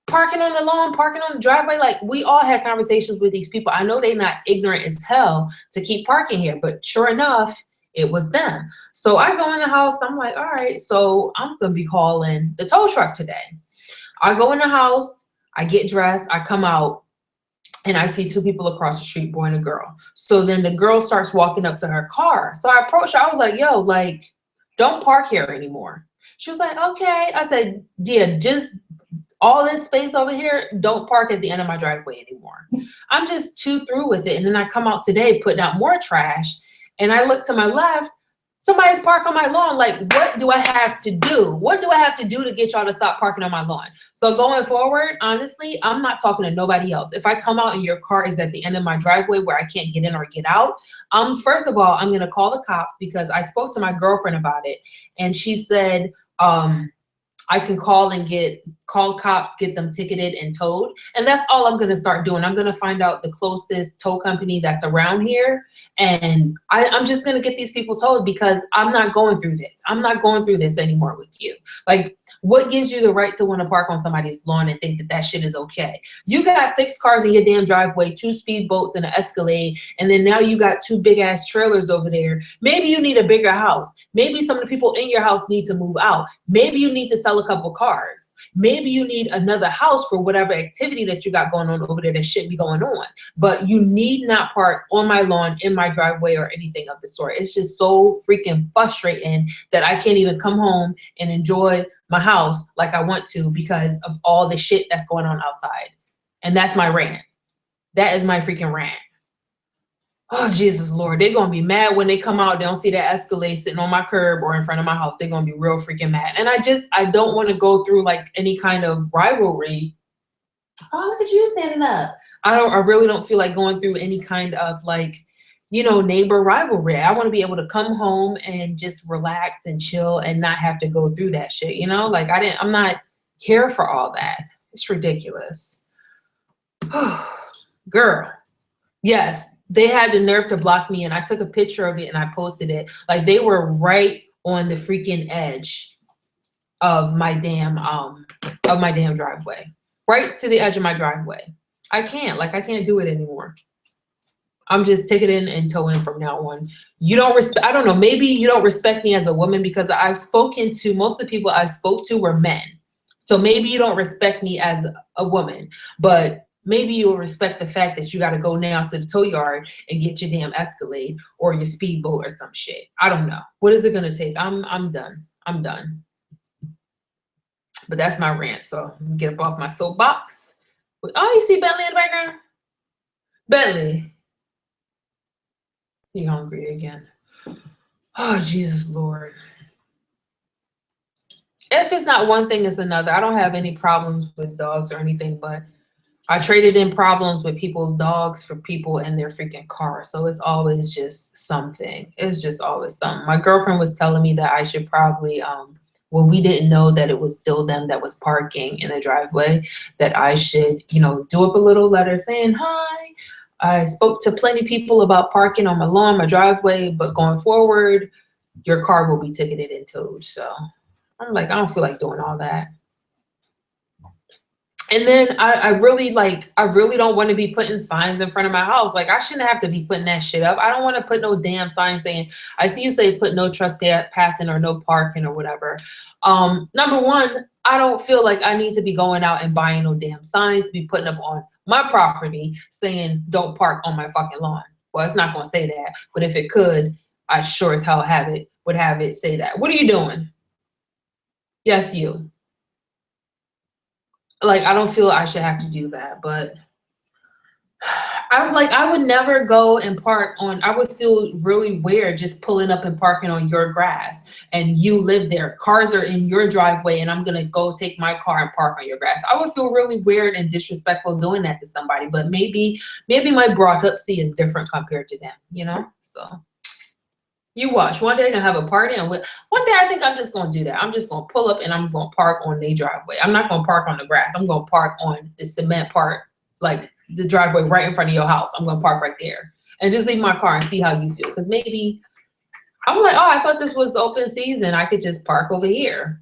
parking on the lawn, parking on the driveway. Like, we all had conversations with these people. I know they're not ignorant as hell to keep parking here, but sure enough, it was them. So I go in the house, I'm like, all right, so I'm gonna be calling the tow truck today. I go in the house, I get dressed, I come out, and I see two people across the street, boy and a girl. So then the girl starts walking up to her car. So I approached her, I was like, yo, like, don't park here anymore. She was like, okay. I said, yeah, just all this space over here, don't park at the end of my driveway anymore. I'm just too through with it. And then I come out today putting out more trash, and I look to my left, somebody's parked on my lawn. Like, what do I have to do? What do I have to do to get y'all to stop parking on my lawn? So going forward, honestly, I'm not talking to nobody else. If I come out and your car is at the end of my driveway where I can't get in or get out, first of all, I'm gonna call the cops, because I spoke to my girlfriend about it, and she said, I can call cops, get them ticketed and towed. And that's all I'm gonna start doing. I'm gonna find out the closest tow company that's around here. And I'm just gonna get these people towed, because I'm not going through this. I'm not going through this anymore with you. Like, what gives you the right to want to park on somebody's lawn and think that that shit is okay? You got 6 cars in your damn driveway, 2 speedboats and an Escalade, and then now you got 2 big ass trailers over there. Maybe you need a bigger house. Maybe some of the people in your house need to move out. Maybe you need to sell a couple cars. Maybe you need another house for whatever activity that you got going on over there that should be going on. But you need not park on my lawn, in my driveway, or anything of the sort. It's just so freaking frustrating that I can't even come home and enjoy my house like I want to, because of all the shit that's going on outside. And that's my rant. That is my freaking rant. Oh, Jesus Lord. They're going to be mad when they come out. They don't see that Escalade sitting on my curb or in front of my house. They're going to be real freaking mad. And I don't want to go through like any kind of rivalry. Oh, look at you standing up. I really don't feel like going through any kind of, like, you know, neighbor rivalry. I want to be able to come home and just relax and chill and not have to go through that shit. You know, like, I'm not here for all that. It's ridiculous. Girl. Yes, they had the nerve to block me, and I took a picture of it and I posted it. Like, they were right on the freaking edge of my damn driveway. Right to the edge of my driveway. I can't do it anymore. I'm just ticketing and towing from now on. You don't respect, I don't know, maybe you don't respect me as a woman, because I've spoken to, most of the people I spoke to were men. So maybe you don't respect me as a woman, but maybe you'll respect the fact that you got to go now to the tow yard and get your damn Escalade or your speedboat or some shit. I don't know. What is it going to take? I'm done. I'm done. But that's my rant. So get up off my soapbox. Oh, you see Bentley in the background? Bentley. You hungry again? Oh, Jesus Lord. If it's not one thing, it's another. I don't have any problems with dogs or anything, but I traded in problems with people's dogs for people in their freaking car. So it's always just something. It's just always something. My girlfriend was telling me that I should probably, when we didn't know that it was still them that was parking in the driveway, that I should, you know, do up a little letter saying, hi, I spoke to plenty of people about parking on my lawn, my driveway, but going forward, your car will be ticketed and towed. So I'm like, I don't feel like doing all that. And then I really don't want to be putting signs in front of my house. Like, I shouldn't have to be putting that shit up. I don't want to put no damn sign saying, I see you say put no trespassing or no parking or whatever. Number one, I don't feel like I need to be going out and buying no damn signs to be putting up on my property saying don't park on my fucking lawn. Well, it's not going to say that, but if it could, I sure as hell would have it say that. What are you doing? Yes, you. Like, I don't feel I should have to do that, but I would never go and park on, I would feel really weird just pulling up and parking on your grass and you live there. Cars are in your driveway and I'm going to go take my car and park on your grass. I would feel really weird and disrespectful doing that to somebody, but maybe my brought-up-see is different compared to them, you know? So you watch. One day they're going to have a party, and one day I think I'm just going to do that. I'm just going to pull up and I'm going to park on their driveway. I'm not going to park on the grass. I'm going to park on the cement part, like the driveway right in front of your house. I'm going to park right there and just leave my car and see how you feel. Because maybe, I'm like, oh, I thought this was open season. I could just park over here.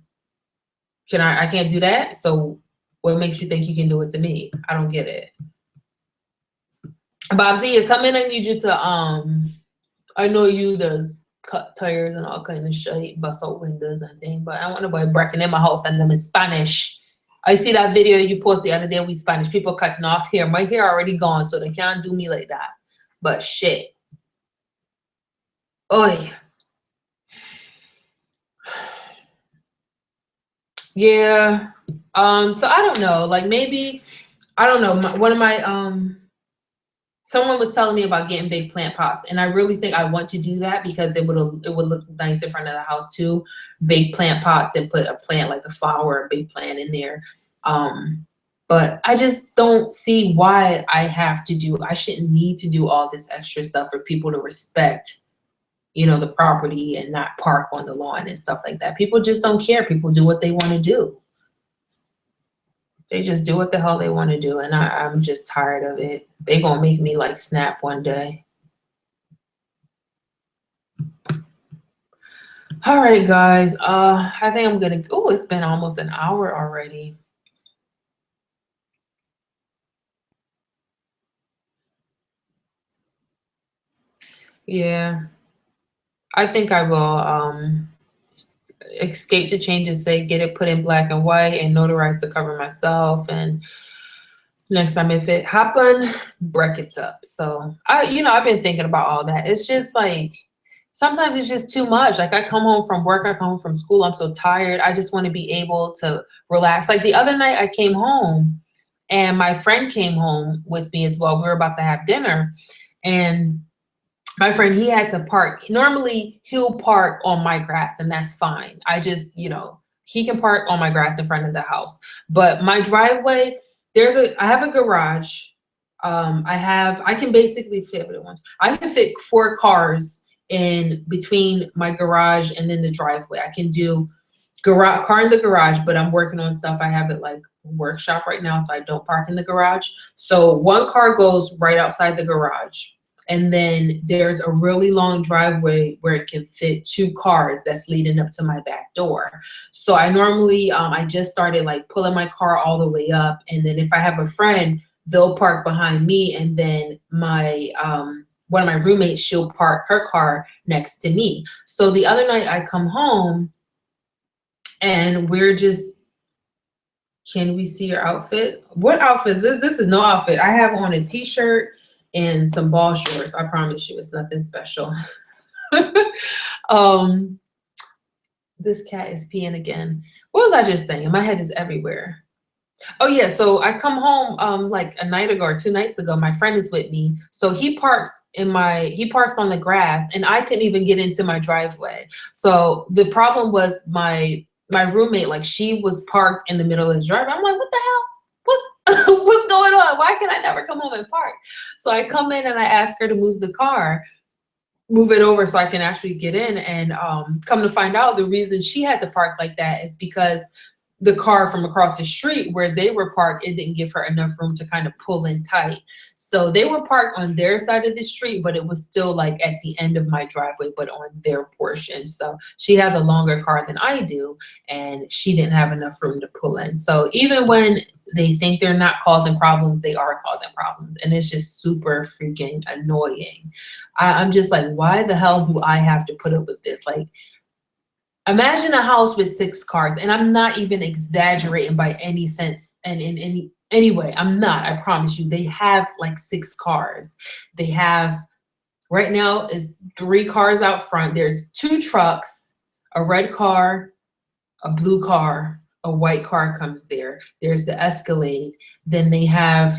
I can't do that? So what makes you think you can do it to me? I don't get it. Bobzia, come in. I need you to, I know you does cut tires and all kind of shit, bust out windows and things, but I want nobody breaking in my house and them in Spanish. I see that video you posted the other day with Spanish people cutting off hair. My hair already gone, so they can't do me like that. But shit. Oy. Yeah. So I don't know. Like maybe, I don't know. One of my someone was telling me about getting big plant pots, and I really think I want to do that because it would look nice in front of the house too. Big plant pots and put a plant like a flower, a big plant in there. But I just don't see why I shouldn't need to do all this extra stuff for people to respect, you know, the property and not park on the lawn and stuff like that. People just don't care. People do what they want to do. They just do what the hell they want to do, and I'm just tired of it. They gonna make me like snap one day. All right, guys. I think I'm gonna. Oh, it's been almost an hour already. Yeah, I think I will escape the changes, say get it put in black and white and notarize to cover myself, and next time if it happen, break it up. So I've been thinking about all that. It's just like sometimes it's just too much. Like I come home from work, I come home from school, I'm so tired. I just want to be able to relax. Like the other night I came home and my friend came home with me as well. We were about to have dinner, and my friend, he had to park. Normally he'll park on my grass and that's fine. I just, he can park on my grass in front of the house. But my driveway, I have a garage. I can basically fit what it wants. I can fit 4 cars in between my garage and then the driveway. I can do car in the garage, but I'm working on stuff. I have it like workshop right now, so I don't park in the garage. So 1 car goes right outside the garage. And then there's a really long driveway where it can fit 2 cars that's leading up to my back door. So I normally, I just started like pulling my car all the way up. And then if I have a friend, they'll park behind me. And then one of my roommates, she'll park her car next to me. So the other night I come home and we're just, can we see your outfit? What outfit is this? This is no outfit. I have on a t-shirt and some ball shorts. I promise you, it's nothing special. This cat is peeing again. What was I just saying? My head is everywhere. Oh yeah, so I come home like a night ago or 2 nights ago. My friend is with me, so he parks on the grass, and I couldn't even get into my driveway. So the problem was my roommate, like she was parked in the middle of the driveway. I'm like, what the hell? What's going on? Why can I never come home and park? So I come in and I ask her to move it over so I can actually get in. And come to find out, the reason she had to park like that is because the car from across the street where they were parked, it didn't give her enough room to kind of pull in tight. So they were parked on their side of the street, but it was still like at the end of my driveway, but on their portion. So she has a longer car than I do, and she didn't have enough room to pull in. So even when they think they're not causing problems, they are causing problems. And it's just super freaking annoying. I'm just like, why the hell do I have to put up with this? Like, imagine a house with 6 cars, and I'm not even exaggerating by any sense and in any way. I'm not, I promise you. They have like 6 cars. They have, right now is 3 cars out front. There's 2 trucks, a red car, a blue car, a white car comes there. There's the Escalade. Then they have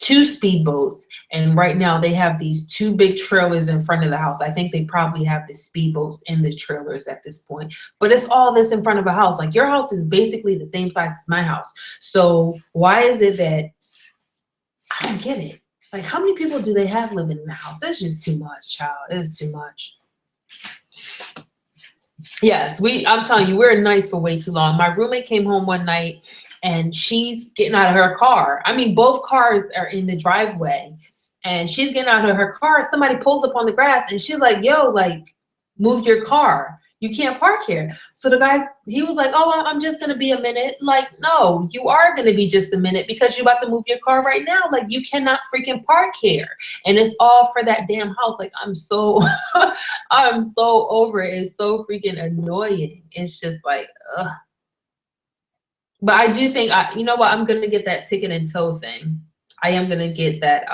2 speedboats, and right now they have these 2 big trailers in front of the house. I think they probably have the speedboats in the trailers at this point, but it's all this in front of a house. Like, your house is basically the same size as my house. So why is it that, I don't get it. Like, how many people do they have living in the house? It's just too much, child. It's too much. Yes, I'm telling you, we're nice for way too long. My roommate came home one night and she's getting out of her car. I mean, both cars are in the driveway and she's getting out of her car. Somebody pulls up on the grass and she's like, yo, like, move your car. You can't park here. So the guy, he was like, oh, I'm just going to be a minute. Like, no, you are going to be just a minute because you're about to move your car right now. Like, you cannot freaking park here. And it's all for that damn house. Like, I'm so, I'm so over it. It's so freaking annoying. It's just like, ugh. But I do think, you know what? I'm going to get that ticket and tow thing. I am going to get that,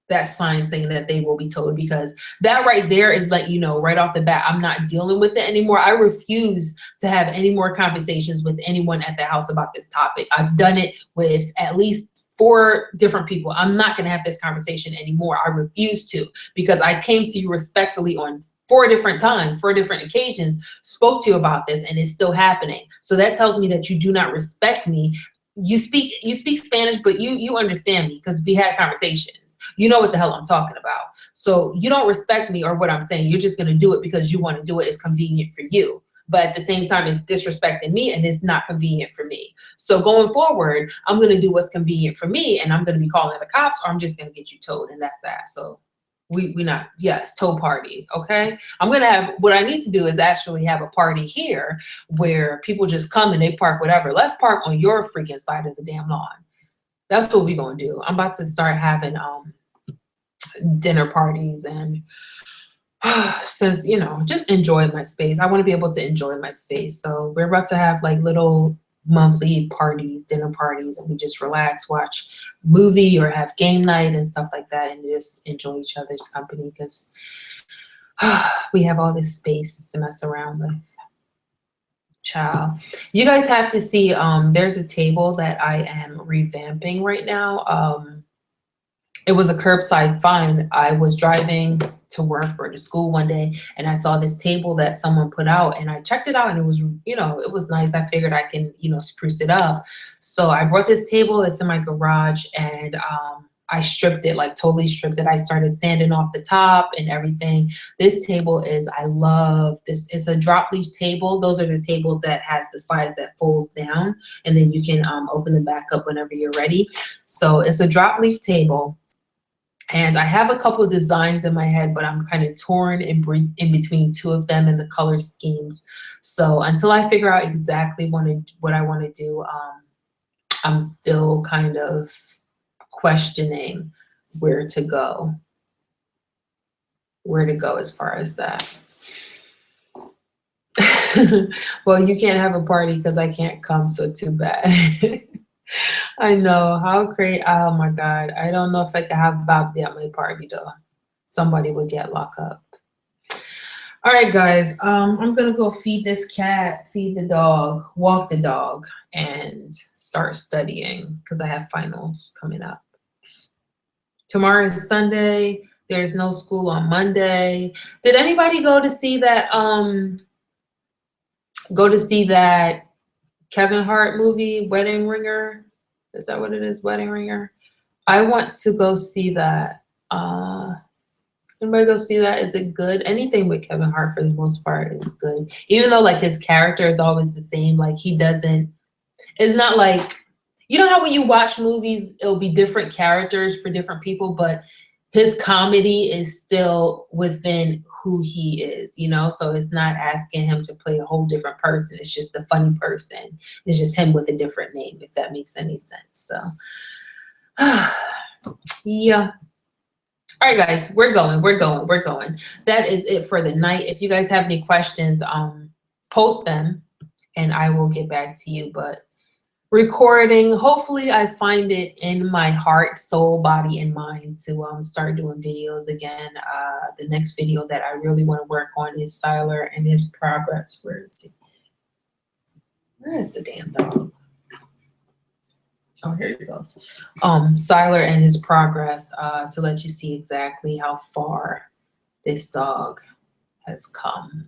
that sign saying that they will be towed, because that right there is letting you know right off the bat, I'm not dealing with it anymore. I refuse to have any more conversations with anyone at the house about this topic. I've done it with at least 4 different people. I'm not going to have this conversation anymore. I refuse to, because I came to you respectfully on 4 different times, 4 different occasions, spoke to you about this, and it's still happening. So that tells me that you do not respect me. You speak Spanish, but you understand me because we had conversations. You know what the hell I'm talking about. So you don't respect me or what I'm saying. You're just going to do it because you want to do it. It's convenient for you. But at the same time, it's disrespecting me and it's not convenient for me. So going forward, I'm going to do what's convenient for me, and I'm going to be calling the cops, or I'm just going to get you towed, and that's that. So we not, yes, tow party. Okay. I'm going to have, what I need to do is actually have a party here where people just come and they park whatever. Let's park on your freaking side of the damn lawn. That's what we're going to do. I'm about to start having dinner parties, and since, you know, just enjoy my space. I want to be able to enjoy my space. So we're about to have like little monthly parties, dinner parties, and we just relax, watch movie or have game night and stuff like that, and just enjoy each other's company, because we have all this space to mess around with. Child, you guys have to see, there's a table that I am revamping right now. It was a curbside find. I was driving to work or to school one day, and I saw this table that someone put out, and I checked it out, and it was, you know, it was nice. I figured I can, you know, spruce it up. So I brought this table. It's in my garage, and I stripped it, like totally stripped it. I started sanding off the top and everything. This table is, I love this. It's a drop leaf table. Those are the tables that has the size that folds down, and then you can open them back up whenever you're ready. So it's a drop leaf table. And I have a couple of designs in my head, but I'm kind of torn in between 2 of them and the color schemes. So until I figure out exactly what I want to do, I'm still kind of questioning where to go as far as that. Well, you can't have a party because I can't come, so too bad. I know, how great. Oh my God. I don't know if I can have Babsy at my party though. Somebody would get locked up. All right, guys. I'm gonna go feed this cat, feed the dog, walk the dog, and start studying because I have finals coming up. Tomorrow is Sunday. There's no school on Monday. Did anybody go to see that Kevin Hart movie, Wedding Ringer? Is that what it is? Wedding Ringer? I want to go see that. Anybody go see that? Is it good? Anything with Kevin Hart for the most part is good. Even though like his character is always the same, like he doesn't, it's not like, you know how when you watch movies, it'll be different characters for different people, but his comedy is still within who he is, you know? So it's not asking him to play a whole different person. It's just a funny person. It's just him with a different name, if that makes any sense. So, yeah. All right, guys, we're going. That is it for the night. If you guys have any questions, post them and I will get back to you. But recording, hopefully I find it in my heart, soul, body, and mind to start doing videos again. The next video that I really want to work on is Siler and his progress. Where is he? Where is the damn dog? Oh, here he goes. Siler and his progress, to let you see exactly how far this dog has come.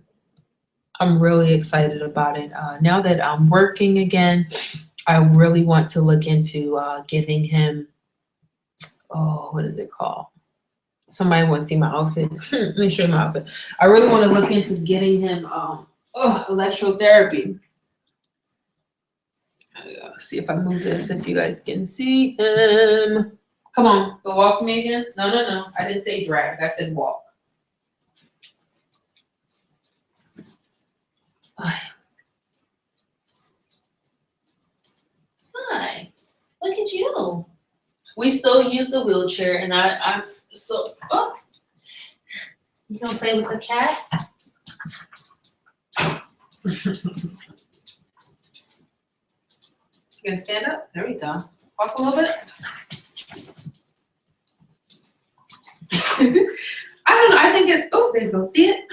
I'm really excited about it. Now that I'm working again, I really want to look into getting him, oh, what is it called? Somebody want to see my outfit. Let me show you my outfit. I really want to look into getting him electrotherapy. See if I move this, if you guys can see him. Come on, go walk me again. No. I didn't say drag. I said walk. Hi, look at you. We still use the wheelchair, and I'm so. Oh, you gonna play with the cat? You gonna stand up? There we go. Walk a little bit. I don't know. I think it's. Oh, there you go. See it?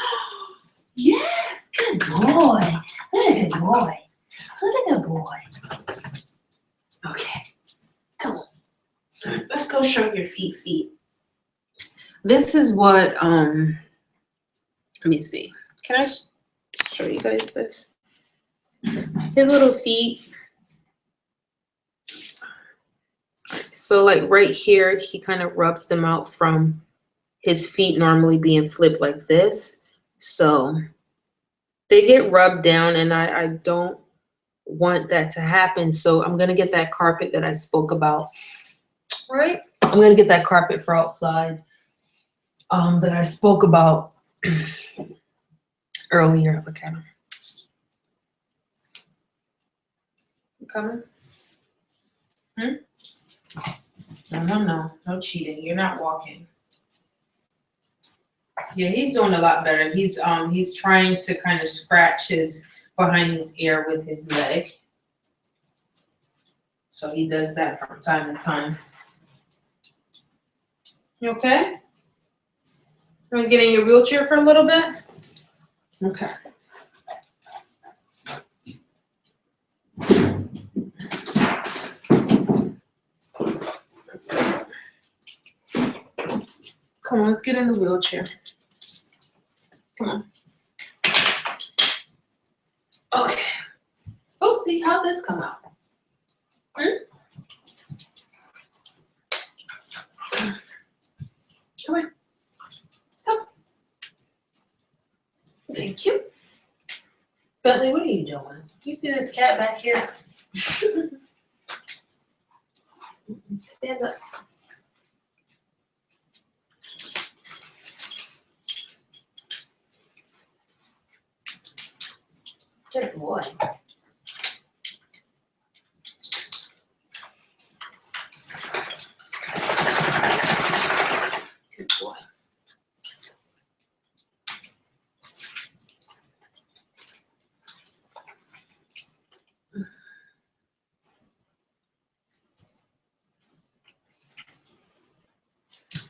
Yes. Good boy. Good, good boy. Who's a good boy? Okay. Come on. All right, let's go show your feet. This is what. Let me see. Can I show you guys this? His little feet. So like right here, he kind of rubs them out from his feet normally being flipped like this. So they get rubbed down, and I don't want that to happen. So I'm going to get that carpet that I spoke about, right? I'm going to get that carpet for outside that I spoke about earlier. Look at him. You coming? No cheating. You're not walking. Yeah, he's doing a lot better. He's trying to kind of scratch his behind his ear with his leg. So he does that from time to time. You okay? You want to get in your wheelchair for a little bit? Okay. Come on, let's get in the wheelchair. Come on. Okay. Oh, see, how'd this come out? Come here. Come. Thank you. Bentley, what are you doing? You see this cat back here? Stand up. Good boy. Good boy.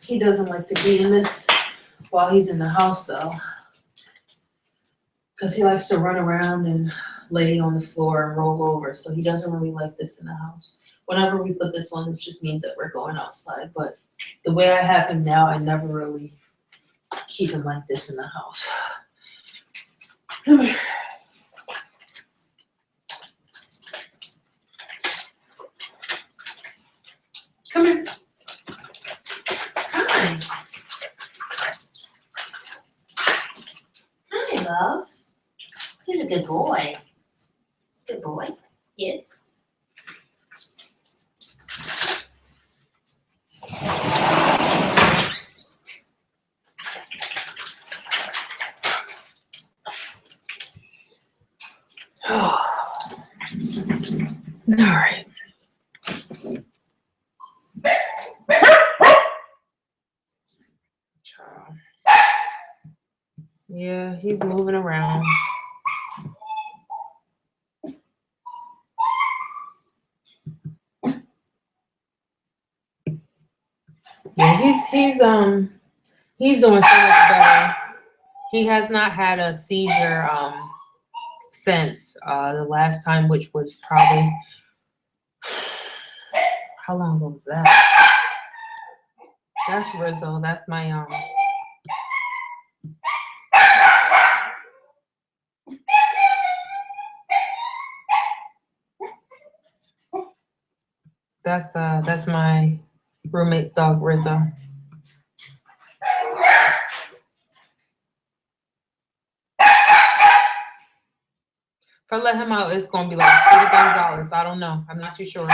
He doesn't like to be in this while he's in the house, though, because he likes to run around and lay on the floor and roll over. So he doesn't really like this in the house. Whenever we put this on, this just means that we're going outside. But the way I have him now, I never really keep him like this in the house. Come here. Come here. Hi. Hi, love. He's a good boy. Good boy. Yes. All right. Yeah, he's moving around. Yeah, he's doing so much better. He has not had a seizure since the last time, which was probably how long ago was that? That's Rizzo. That's my that's my roommate's dog, Rizzo. If I let him out, it's gonna be like Speedy Gonzalez. I don't know. I'm not too sure.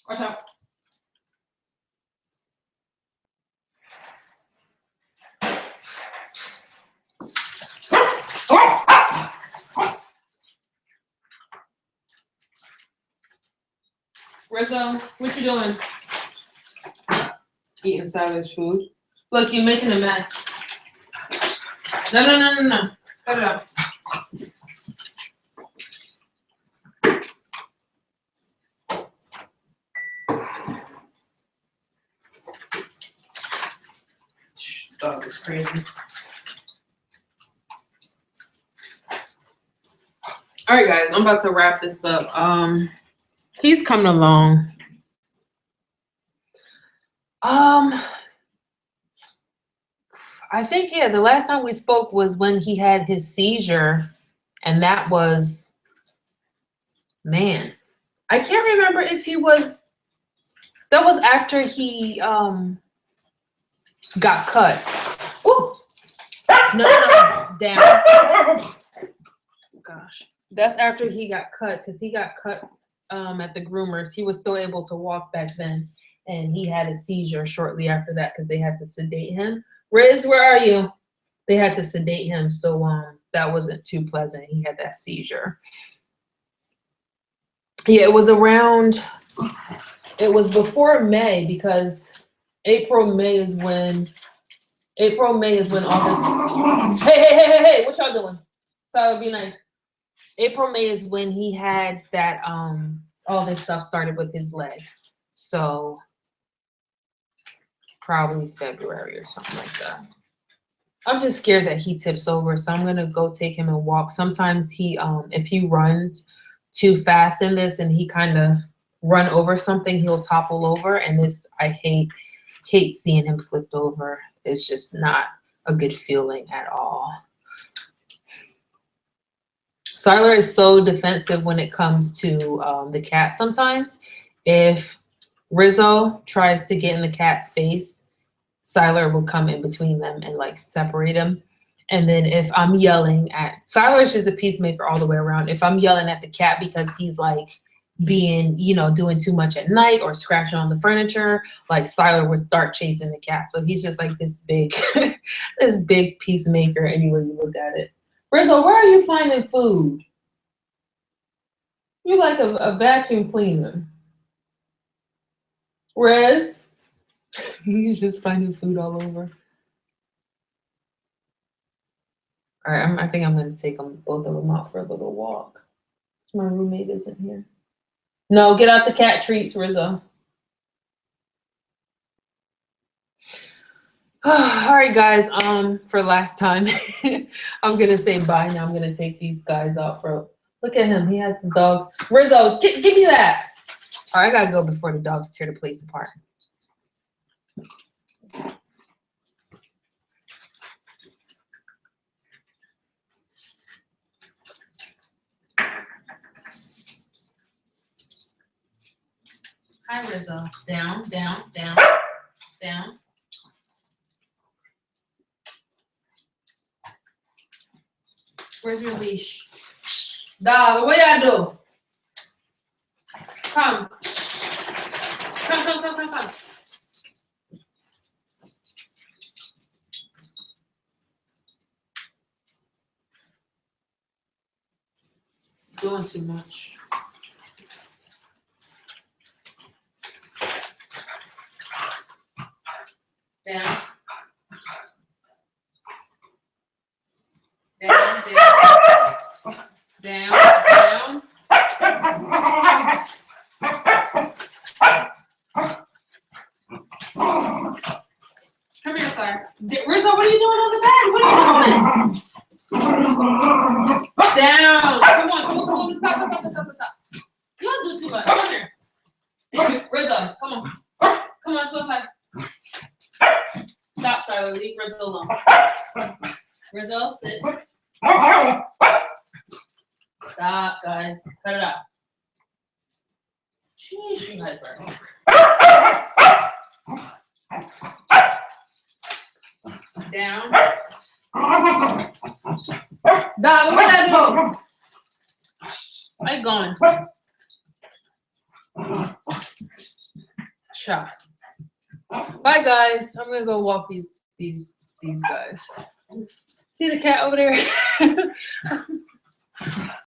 Watch out. Rizzo, what you doing? Eating savage food. Look, you're making a mess. No. Cut it out. Dog is crazy. All right, guys, I'm about to wrap this up. He's coming along. I think, yeah, the last time we spoke was when he had his seizure, and that was, man, I can't remember if he was, that was after he got cut. Ooh. No, down. Gosh. That's after he got cut, because he got cut at the groomers. He was still able to walk back then, and he had a seizure shortly after that because they had to sedate him. Riz, where are you? They had to sedate him, so that wasn't too pleasant. He had that seizure. Yeah, it was before May, because April, May is when all this. Hey, what y'all doing? So be nice. April, May is when he had that all this stuff started with his legs. So probably February or something like that. I'm just scared that he tips over, so I'm gonna go take him and walk. Sometimes he if he runs too fast in this and he kind of run over something, he'll topple over, and this, I hate seeing him flipped over. It's just not a good feeling at all. Siler is so defensive when it comes to the cat. Sometimes if Rizzo tries to get in the cat's face, Siler will come in between them and like separate them. And then if I'm yelling at, Siler is just a peacemaker all the way around. If I'm yelling at the cat because he's like being, doing too much at night or scratching on the furniture, like Siler would start chasing the cat. So he's just like this big, this big peacemaker anywhere you look at it. Rizzo, where are you finding food? You're like a vacuum cleaner. Riz, he's just finding food all over. All right, I think I'm going to take both of them out for a little walk. My roommate isn't here. No, get out the cat treats, Rizzo. All right, guys, for last time, I'm going to say bye now. I'm going to take these guys out for, look at him. He has the dogs. Rizzo, give me that. All right, I got to go before the dogs tear the place apart. Hi, Rizzo. Down, down, down, down. Where's your leash? Dog, what y'all do? Come. Come. Doing too much. Down. Down, down. Down, down. Come here, sir. Rizzo, what are you doing on the bed? What are you doing? Down. Come on. Stop. You don't do too much. Come here. Rizzo, come on. Come on, let's go outside. Stop, Siler. Leave Rizzo alone. Rizzo, sit. Stop, guys. Cut it out. Jeez, you guys are. Down. Dog, what did I do? I'm gone. Shot. Bye, guys. I'm gonna go walk these guys. See the cat over there?